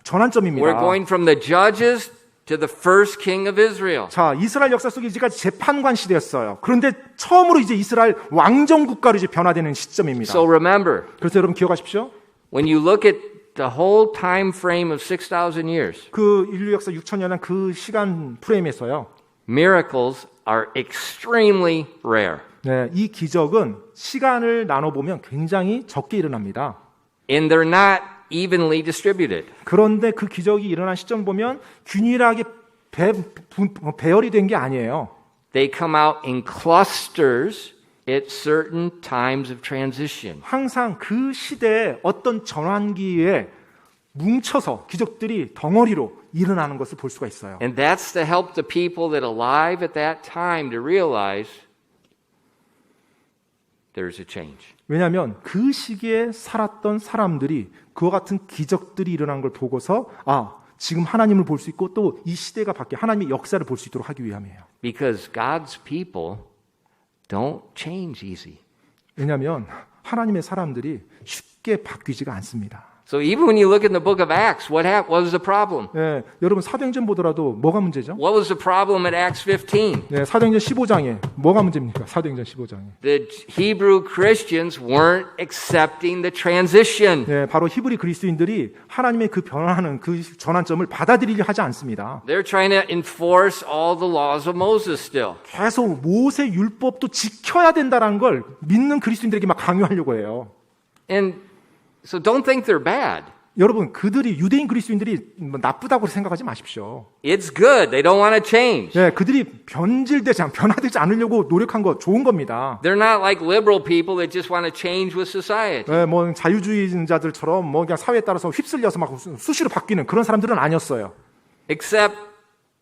전환점입니다. We're going from the judges to the first king of Israel. 자, 이스라엘 역사 속에 이제까지 재판관 시대였어요. 그런데 처음으로 이제 이스라엘 왕정 국가로 이제 변화되는 시점입니다. So remember, 그래서 여러분 기억하십시오. when you look at the whole time frame of 6,000 years, 그 인류 역사 6,000년한 그 시간 프레임에서요. miracles are extremely rare. 네, 이 기적은 시간을 나눠보면 굉장히 적게 일어납니다. And they're not evenly distributed. 그런데 그 기적이 일어난 시점 보면 균일하게 배열이 된 게 아니에요. They come out in clusters at certain times of transition. 항상 그 시대에 어떤 전환기에 뭉쳐서 기적들이 덩어리로 일어나는 것을 볼 수가 있어요. And that's to help the people that are alive at that time to realize there's a change. 왜냐하면 그 시기에 살았던 사람들이 그와 같은 기적들이 일어난 걸 보고서 지금 하나님을 볼 수 있고 또 이 시대가 바뀌어 하나님의 역사를 볼 수 있도록 하기 위함이에요. Because God's people don't change easy. 왜냐하면 하나님의 사람들이 쉽게 바뀌지가 않습니다. So even when you look in the book of Acts, what was the problem? 네, 여러분 사도행전 보더라도 뭐가 문제죠? What was the problem at Acts 15? 네, 사도행전 15장에 뭐가 문제입니까? 사도행전 15장에. The Hebrew Christians weren't accepting the transition. 네, 바로 히브리 그리스도인들이 하나님의 그 변화하는 그 전환점을 받아들이려 하지 않습니다. They're trying to enforce all the laws of Moses still. 계속 모세 율법도 지켜야 된다는 걸 믿는 그리스도인들에게 막 강요하려고 해요. And so don't think they're bad. 여러분, 그들이 유대인 그리스도인들이 나쁘다고 생각하지 마십시오. It's good. They don't want to change. 네, 그들이 변화되지 않으려고 노력한 거 좋은 겁니다. They're not like liberal people that just want to change with society. 네, 뭐 자유주의자들처럼 뭐 그냥 사회에 따라서 휩쓸려서 막 수시로 바뀌는 그런 사람들은 아니었어요. Except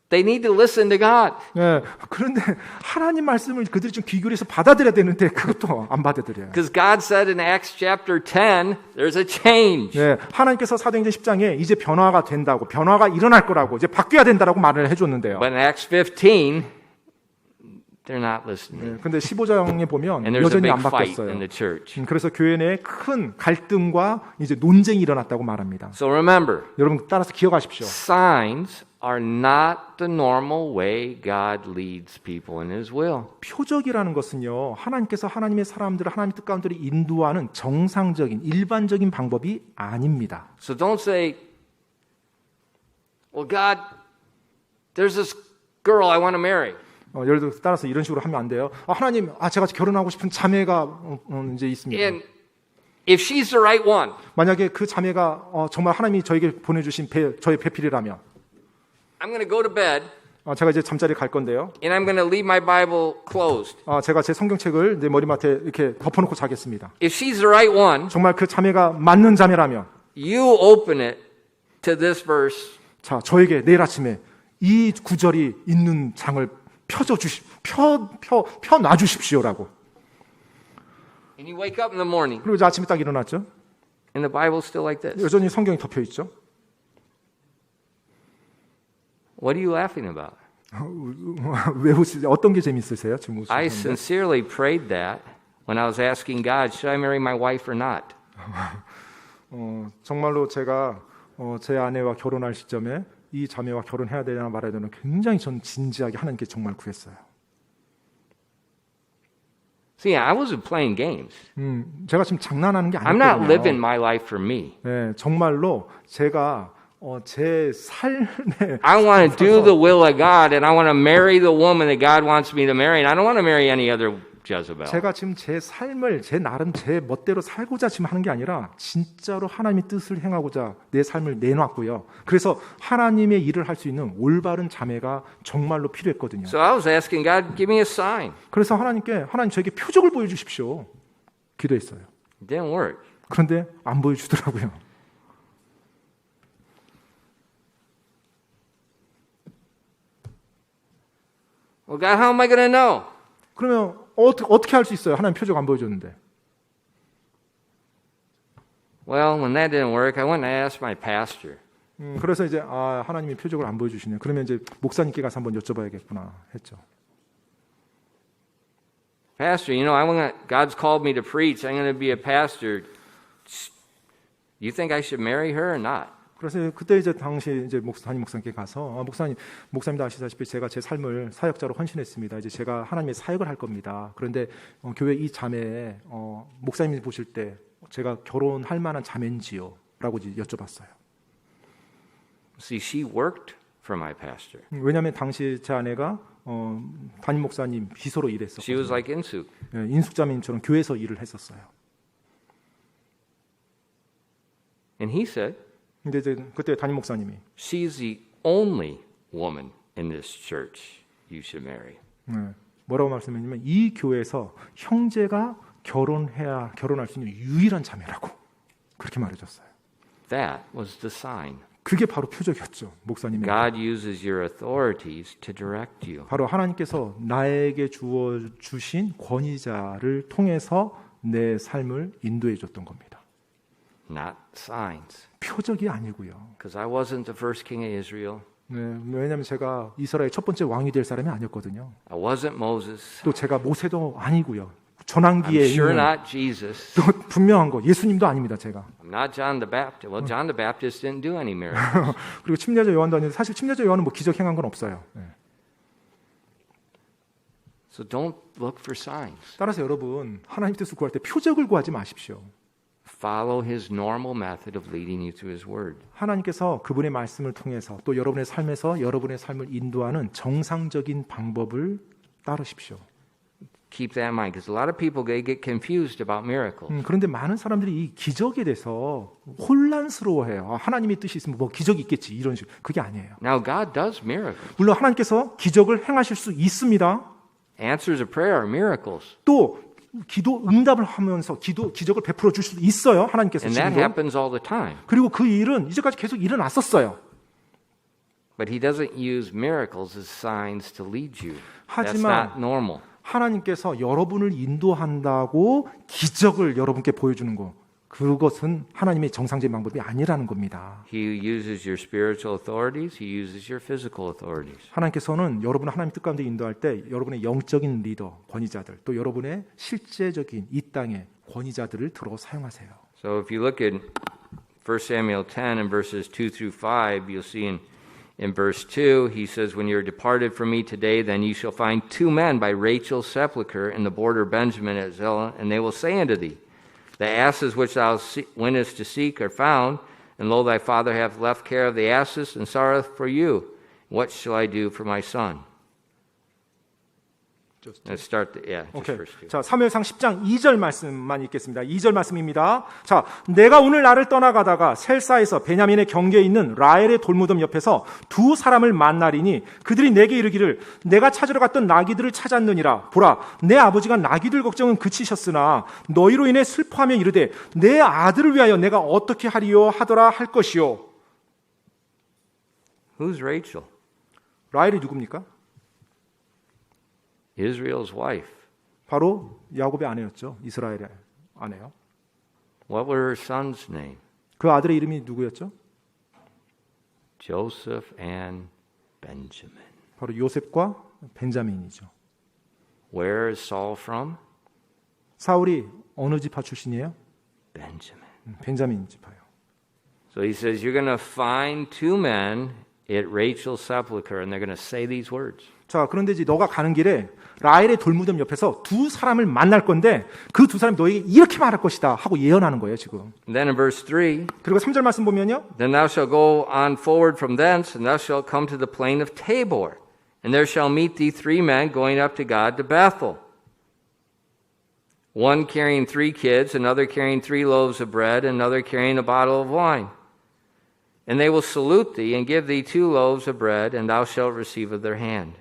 they need to listen to God. 네, 그런데 하나님 말씀을 그들이 좀 귀 기울여서 받아들여야 되는데 그것도 안 받아들여요. Because God said in Acts chapter 10, there's a change. 네, 하나님께서 사도행전 10장에 이제 변화가 된다고, 변화가 일어날 거라고, 이제 바뀌어야 된다라고 말을 해줬는데요. But in Acts 15, they're not listening. 네, 근데 15장에 보면 And there's a 여전히 big 안 fight 바뀌었어요. in the church. 그래서 교회 내에 큰 갈등과 이제 논쟁이 일어났다고 말합니다. So remember, 여러분 따라서 기억하십시오. signs are not the normal way God leads people in His will. 표적이라는 것은요, 하나님께서 하나님의 사람들을 하나님 뜻 가운데로 인도하는 정상적인 일반적인 방법이 아닙니다. So don't say, well, God, there's this girl I want to marry. 예를 들어 따라서 이런 식으로 하면 안 돼요. 하나님, 제가 결혼하고 싶은 자매가 이제 있습니다. And if she's the right one, 만약에 그 자매가 정말 하나님이 저에게 보내주신 저의 배필이라면, I'm going to go to bed 제가 이제 잠자리에 갈 건데요. and I'm going to leave my Bible closed. 제가 제 성경책을 내 머리맡에 이렇게 덮어놓고 자겠습니다. If she's the right one, 정말 그 자매가 맞는 자매라면 you open it to this verse. 자, 저에게 내일 아침에 이 구절이 있는 장을 펴놔 주십시오라고. And you wake up in the morning, 그리고 이제 아침에 딱 일어났죠. and the Bible's still like this. 여전히 성경이 덮여 있죠. What are you laughing about? 왜 웃으세요? 어떤 게 재밌으세요? 지금 I 웃으시는데. sincerely prayed that when I was asking God, should I marry my wife or not? 정말로 제가 제 아내와 결혼할 시점에 이 자매와 결혼해야 되나 말아야 되나 굉장히 전 진지하게 하나님께 정말 구했어요. See, I wasn't playing games. 제가 지금 장난하는 게 I'm not living 아니거든요. my life for me. 네, 정말로 제가 제 삶에 I want to do the will of God, and I want to marry the woman that God wants me to marry, and I don't want to marry any other Jezebel. 제가 지금 제 삶을 제 나름 제 멋대로 살고자 지금 하는 게 아니라 진짜로 하나님의 뜻을 행하고자 내 삶을 내놨고요. 그래서 하나님의 일을 할 수 있는 올바른 자매가 정말로 필요했거든요. So I was asking God, give me a sign. 그래서 하나님 저에게 표적을 보여주십시오. 기도했어요. It didn't work. 그런데 안 보여주더라고요. Well, God, how am I going to know? 그러면 어떻게 할 수 있어요? 하나님 표적 안 보여줬는데. Well, when that didn't work, I went and asked my pastor. 그래서 이제 하나님이 표적을 안 보여주시네. 그러면 이제 목사님께 가서 한번 여쭤봐야겠구나 했죠. Pastor, God's called me to preach. I'm going to be a pastor. You think I should marry her or not? 그래서 그때 이제 당시 이제 담임 목사님께 가서 목사님도 아시다시피 제가 제 삶을 사역자로 헌신했습니다. 이제 제가 하나님의 사역을 할 겁니다. 그런데 교회 이 자매에 목사님이 보실 때 제가 결혼할 만한 자매인지요?라고 여쭤봤어요. See, she worked for my pastor. 왜냐하면 당시 제 아내가 담임 목사님 비서로 일했었거든요. She was like Insuk. 인숙자매님처럼 교회에서 일을 했었어요. And he said, 근데 이제 그때 담임 목사님이 she's the only woman in this church you should marry. 뭐라고 말씀했냐면 이 교회에서 형제가 결혼할 수 있는 유일한 자매라고 그렇게 말해줬어요. That was the sign. 그게 바로 표적이었죠. 목사님의. God uses your authorities to direct you. 바로 하나님께서 나에게 주신 권위자를 통해서 내 삶을 인도해 줬던 겁니다. Not signs. 표적이 아니고요. Because I wasn't the first king of Israel. 네, 왜냐하면 제가 이스라엘 첫 번째 왕이 될 사람이 아니었거든요. I wasn't Moses. 또 제가 모세도 아니고요. 전환기에 I'm sure 있는 not Jesus. 또 분명한 거 예수님도 아닙니다. 제가. I'm not John the Baptist. Well, John the Baptist didn't do any miracles. 그리고 침례자 요한도 아닌데 사실 침례자 요한은 뭐 기적 행한 건 없어요. 네. So don't look for signs. 따라서 여러분 하나님 뜻을 구할 때 표적을 구하지 마십시오. Follow his normal method of leading you through his word. 하나님께서 그분의 말씀을 통해서 또 여러분의 삶에서 여러분의 삶을 인도하는 정상적인 방법을 따르십시오. Keep that in mind, because a lot of people they get confused about miracles. 그런데 많은 사람들이 이 기적에 대해서 혼란스러워해요. 하나님의 뜻이 있으면 뭐 기적이 있겠지 이런 식. 그게 아니에요. Now God does miracles. 물론 하나님께서 기적을 행하실 수 있습니다. Answers of prayer are miracles. 또 기도 응답을 하면서 기적을 베풀어 줄 수도 있어요. 하나님께서 And that 지금도. happens all the time. 그리고 그 일은 이제까지 계속 일어났었어요. But he doesn't use miracles as signs to lead you. That's 하지만 not normal. 하나님께서 여러분을 인도한다고 기적을 여러분께 보여주는 거 그것은 하나님의 정상적인 방법이 아니라는 겁니다. He uses your spiritual authorities. He uses your physical authorities. 하나님께서는 여러분을 하나님 뜻 가운데 인도할 때 여러분의 영적인 리더, 권위자들 또 여러분의 실제적인 이 땅의 권위자들을 들어 사용하세요. So if you look at 1 Samuel 10 and verses 2 through 5, you'll see in verse 2, he says, When you are departed from me today, then you shall find 2 men by Rachel's sepulchre in the border of Benjamin at Zelah, and they will say unto thee, The asses which thou wentest to seek are found, and lo, thy father hath left care of the asses, and sorroweth for you. What shall I do for my son? Let's start. Just 오케이. verse 2. 자, 사무엘상 10장 2절 말씀만 읽겠습니다. 2절 말씀입니다. 자, 내가 오늘 나를 떠나가다가 셀사에서 베냐민의 경계에 있는 라헬의 돌무덤 옆에서 두 사람을 만나리니 그들이 내게 이르기를 내가 찾으러 갔던 나귀들을 찾았느니라. 보라, 내 아버지가 나귀들 걱정은 그치셨으나 너희로 인해 슬퍼하며 이르되 내 아들을 위하여 내가 어떻게 하리요 하더라 할 것이요. Who's Rachel? 라헬이 누굽니까? Israel's wife. 바로 야곱의 아내였죠. 이스라엘의 아내요. What were her sons' name? 그 아들의 이름이 누구였죠? Joseph and Benjamin. 바로 요셉과 벤자민이죠. Where is Saul from? 사울이 어느 지파 출신이에요? Benjamin. 벤자민 지파요. So he says, you're going to find two men at Rachel's sepulchre, and they're going to say these words. 자, 그런데 이제 너가 가는 길에 라헬의 돌무덤 옆에서 두 사람을 만날 건데 그 두 사람이 너에게 이렇게 말할 것이다 하고 예언하는 거예요, 지금. And then in verse 3, 그리고 3절 말씀 보면요. then thou shalt go on forward from thence, and thou shalt come to the plain of Tabor, and there shall meet thee three men going up to God to Bethel. One carrying 3 kids, another carrying 3 loaves of bread, another carrying a bottle of wine. And they will salute thee and give thee 2 loaves of bread, and thou shalt receive of their hand.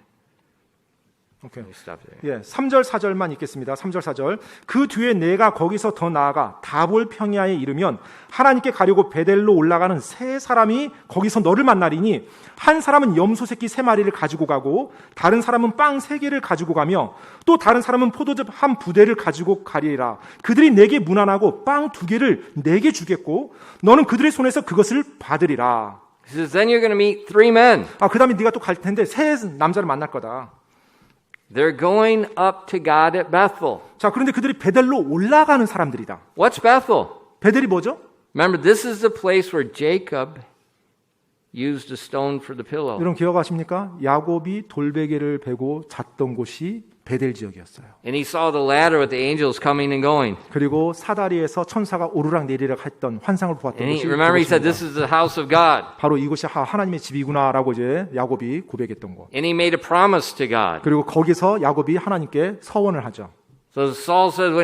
오케이. Stop there. 예, 3절 4절만 읽겠습니다. 3절 4절. 그 뒤에 내가 거기서 더 나아가 다볼 평야에 이르면 하나님께 가려고 베델로 올라가는 세 사람이 거기서 너를 만나리니 한 사람은 염소 새끼 3마리를 가지고 가고 다른 사람은 빵 3개를 가지고 가며 또 다른 사람은 포도즙 한 부대를 가지고 가리라. 그들이 내게 문안하고 빵 2개를 내게 주겠고 너는 그들의 손에서 그것을 받으리라. He says, then you're going to meet 3 men. 그다음에 네가 또 갈 텐데 세 남자를 만날 거다. They're going up to God at Bethel. 자, 그런데 그들이 베델로 올라가는 사람들이다. What's Bethel? 베델이 뭐죠? Remember, this is the place where Jacob used a stone for the pillow. 여러분 기억하십니까? 야곱이 돌베개를 베고 잤던 곳이 베델 지역이었어요. And he saw the ladder with the angels coming and going. 그리고 사다리에서 천사가 오르락 내리락 했던 환상을 보았던 And 곳이 remember, he said, 그곳입니다. this is the house of God. 바로 이곳이 하나님의 집이구나라고 이제 야곱이 고백했던 곳. And he made a promise to God. 그리고 거기서 야곱이 하나님께 서원을 하죠. So Saul said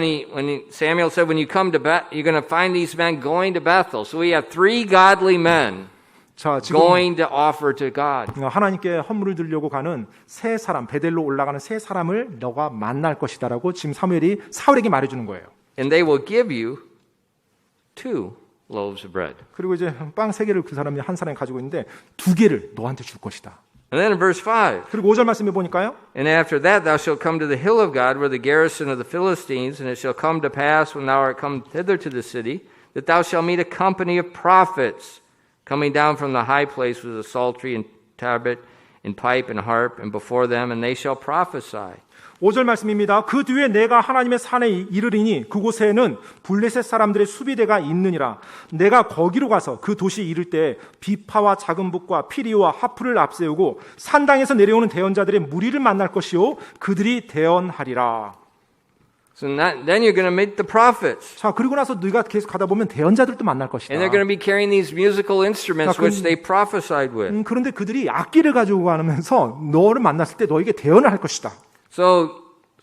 Samuel said, when you come to Bethel, you're going to find these men going to Bethel. So we have 3 godly men 자, 지금 going to offer to God. 하나님께 헌물을 드리려고 가는 세 사람, 베델로 올라가는 세 사람을 너가 만날 것이다라고 지금 사무엘이 사울에게 말해주는 거예요. And they will give you 2 loaves of bread. 그리고 이제 빵 3개를 그 사람이 한 사람이 가지고 있는데 2개를 너한테 줄 것이다. And then in verse 5, 그리고 5절 말씀에 보니까요. and after that thou shalt come to the hill of God, where the garrison of the Philistines, and it shall come to pass when thou art come thither to the city, that thou shalt meet a company of prophets coming down from the high place with a psaltery and tabret and pipe and harp, and before them, and they shall prophesy. 5절 말씀입니다. 그 뒤에 내가 하나님의 산에 이르리니 그곳에는 블레셋 사람들의 수비대가 있느니라. 내가 거기로 가서 그 도시에 이를 때 비파와 작은 북과 피리와 하프를 앞세우고 산당에서 내려오는 대언자들의 무리를 만날 것이요 그들이 대언하리라. So then you're going to meet the prophets. 자, 그리고 나서 네가 계속 가다 보면 대언자들도 만날 것이다. And they're going to be carrying these musical instruments which they prophesied with. 그런데 그들이 악기를 가지고 가면서 너를 만났을 때 너에게 대언을 할 것이다. So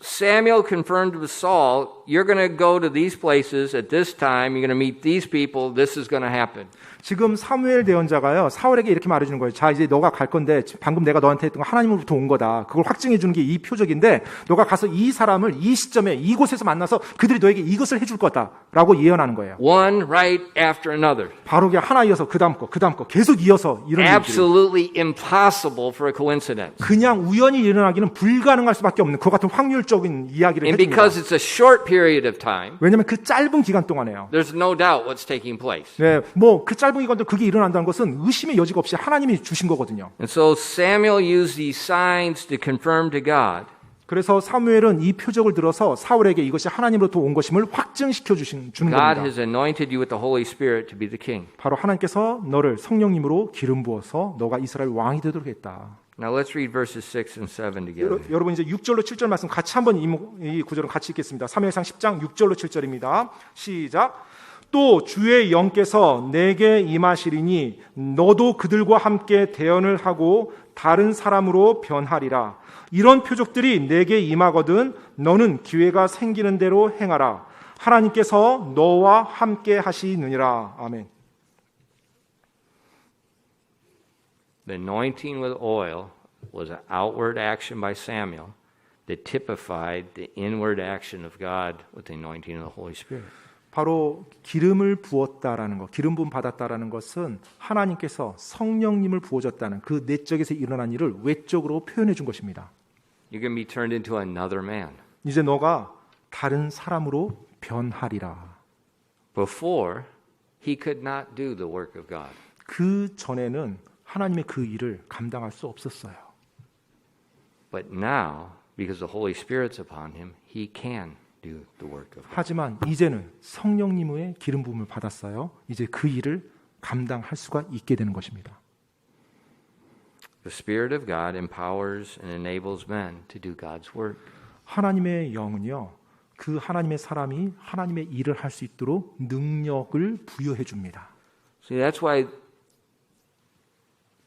Samuel confirmed with Saul, you're going to go to these places at this time, you're going to meet these people, this is going to happen. 지금 사무엘 대언자가요 사울에게 이렇게 말해주는 거예요. 자, 이제 너가 갈 건데 방금 내가 너한테 했던 거 하나님으로부터 온 거다. 그걸 확증해 주는 게 이 표적인데 너가 가서 이 사람을 이 시점에 이곳에서 만나서 그들이 너에게 이것을 해줄 거다라고 예언하는 거예요. One right after another. 바로 그냥 하나 이어서 그 다음 거 계속 이어서 이런 일들이 Absolutely impossible for a coincidence. 그냥 우연히 일어나기는 불가능할 수밖에 없는 그 같은 확률적인 이야기를 And 해줍니다. because it's a short period of time, 왜냐하면 그 짧은 기간 동안에요. there's no doubt what's taking place. 네, 뭐 그 짧은 기간도 그게 일어난다는 것은 의심의 여지가 없이 하나님이 주신 거거든요. And so Samuel used these signs to confirm to God 그래서 사무엘은 이 표적을 들어서 사울에게 이것이 하나님으로부터 온 것임을 확증시켜 주는 God 겁니다. has anointed you with the Holy Spirit to be the king. 바로 하나님께서 너를 성령님으로 기름 부어서 너가 이스라엘 왕이 되도록 했다. Now let's read verses 6 and 7 together. 여러분 이제 6절로 7절 말씀 같이 한번 이 구절은 같이 읽겠습니다. 사무엘상 10장 6절로 7절입니다. 시작. 또 주의 영께서 내게 임하시리니 너도 그들과 함께 대언을 하고 다른 사람으로 변하리라. 이런 표적들이 내게 임하거든 너는 기회가 생기는 대로 행하라. 하나님께서 너와 함께 하시느니라. 아멘. The anointing with oil was an outward action by Samuel that typified the inward action of God with the anointing of the Holy Spirit. 바로 기름을 부었다라는 것, 기름 부음 받았다라는 것은 하나님께서 성령님을 부어줬다는 그 내적에서 일어난 일을 외적으로 표현해 준 것입니다. You're going to be turned into another man. 이제 너가 다른 사람으로 변하리라. Before, he could not do the work of God. 그 전에는 하나님의 그 일을 감당할 수 없었어요. But now, because the Holy Spirit's upon him, he can do the work of God. 하지만 이제는 성령님의 기름 부음을 받았어요. 이제 그 일을 감당할 수가 있게 되는 것입니다. The Spirit of God empowers and enables men to do God's work. 하나님의 영은요, 그 하나님의 사람이 하나님의 일을 할 수 있도록 능력을 부여해 줍니다. See, that's why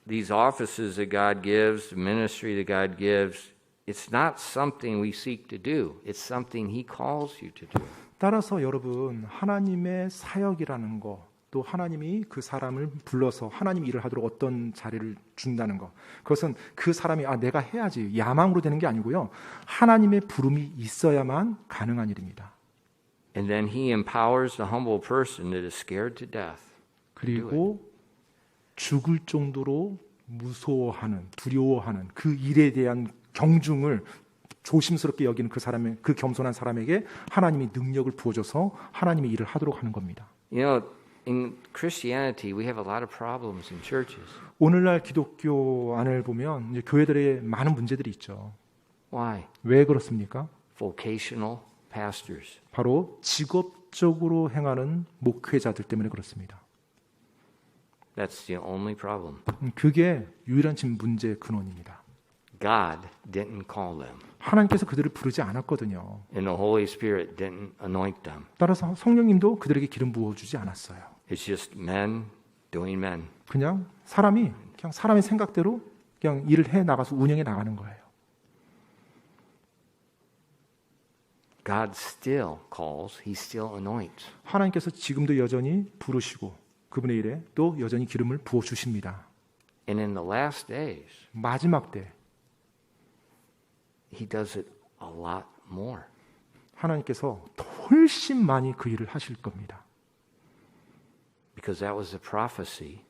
these offices that God gives, the ministry that God gives, it's not something we seek to do. It's something He calls you to do. 따라서 여러분, 하나님의 사역이라는 거, 또 하나님이 그 사람을 불러서 하나님 일을 하도록 어떤 자리를 준다는 거, 그것은 그 사람이 내가 해야지 야망으로 되는 게 아니고요, 하나님의 부름이 있어야만 가능한 일입니다. And then He empowers the humble person that is scared to death. 그리고 죽을 정도로 무서워하는, 두려워하는 그 일에 대한 경중을 조심스럽게 여기는 그 사람의, 그 겸손한 사람에게 하나님이 능력을 부어줘서 하나님의 일을 하도록 하는 겁니다. You know, in Christianity, we have a lot of problems in churches. 오늘날 기독교 안을 보면 이제 교회들에 많은 문제들이 있죠. Why? 왜 그렇습니까? Vocational pastors. 바로 직업적으로 행하는 목회자들 때문에 그렇습니다. That's the only problem. 그게 유일한 지금 문제의 근원입니다. God didn't call them, 하나님께서 그들을 부르지 않았거든요. and the Holy Spirit didn't anoint them. 따라서 성령님도 그들에게 기름 부어주지 않았어요. It's just men doing men. 그냥 사람이 그냥 사람의 생각대로 그냥 일을 해 나가서 운영해 나가는 거예요. God still calls, He still anoints. 하나님께서 지금도 여전히 부르시고 그분의 일에 또 여전히 기름을 부어 주십니다. And in the last days, 마지막 때 He does it a lot more. 하나님께서 훨씬 많이 그 일을 하실 겁니다. Because that was the prophecy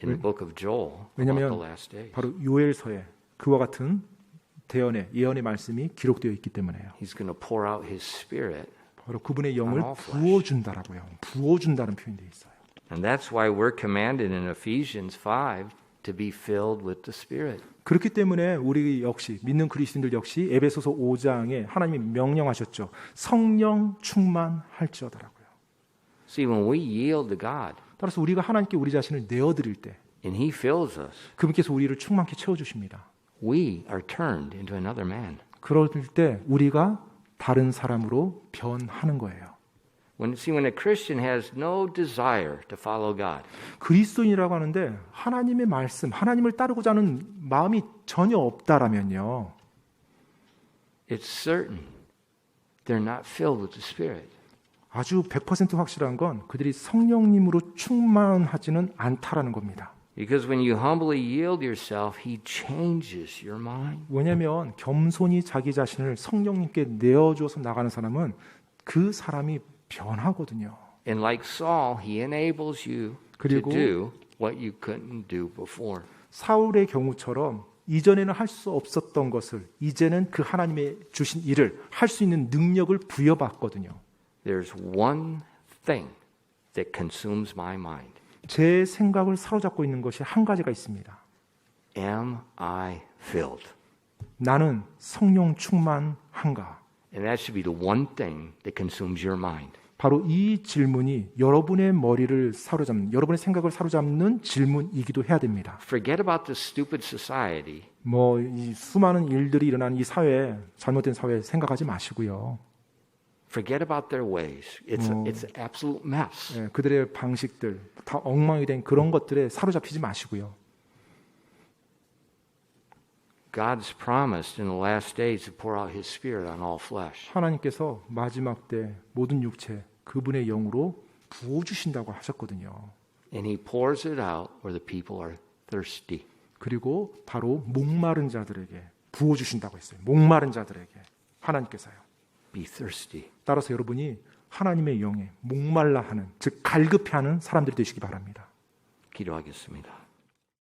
in the book of Joel about 왜냐하면 the last days. 바로 요엘서에 그와 같은 대언의 예언의 말씀이 기록되어 있기 때문에요. He's going to pour out His Spirit. 바로 그분의 영을 all flesh. 부어준다라고요. 부어준다는 표현이 되어 있어요. And that's why we're commanded in Ephesians 5 to be filled with the Spirit. 그렇기 때문에 우리 역시 믿는 그리스도인들 역시 에베소서 5장에 하나님이 명령하셨죠. 성령 충만할지어다라고요. See, when we yield to God 따라서 우리가 하나님께 우리 자신을 내어드릴 때 and He fills us, 그분께서 우리를 충만케 채워주십니다. we are turned into another man. 그럴 때 우리가 다른 사람으로 변하는 거예요. When a Christian has no desire to follow God, 그리스도인이라고 하는데 하나님의 말씀, 하나님을 따르고자 하는 마음이 전혀 없다라면요. it's certain they're not filled with the Spirit. 아주 100% 확실한 건 그들이 성령님으로 충만하지는 않다라는 겁니다. Because when you humbly yield yourself, He changes your mind. 왜냐하면 겸손히 자기 자신을 성령님께 내어줘서 나가는 사람은 그 사람이 변하거든요. And like Saul, He enables you to 그리고 do what you couldn't do before. 사울의 경우처럼 이전에는 할 수 없었던 것을 이제는 그 하나님의 주신 일을 할 수 있는 능력을 부여받거든요. There's one thing that consumes my mind. 제 생각을 사로잡고 있는 것이 한 가지가 있습니다. Am I filled? 나는 성령 충만한가? And that should be the one thing that consumes your mind. 바로 이 질문이 여러분의 머리를 사로잡는, 여러분의 생각을 사로잡는 질문이기도 해야 됩니다. Forget about this stupid society. 이 수많은 일들이 일어나는 이 사회, 잘못된 사회 생각하지 마시고요. Forget about their ways. It's an absolute mess. 그들의 방식들, 다 엉망이 된 그런 것들에 사로잡히지 마시고요. God's promised in the last days to pour out His Spirit on all flesh. 하나님께서 마지막 때 모든 육체 그분의 영으로 부어 주신다고 하셨거든요. And He pours it out where the people are thirsty. 그리고 바로 목마른 자들에게 부어 주신다고 했어요. 목마른 자들에게 하나님께서요. Be thirsty. 따라서 여러분이 하나님의 영에 목말라 하는 즉 갈급해하는 사람들이 되시기 바랍니다. 기도하겠습니다.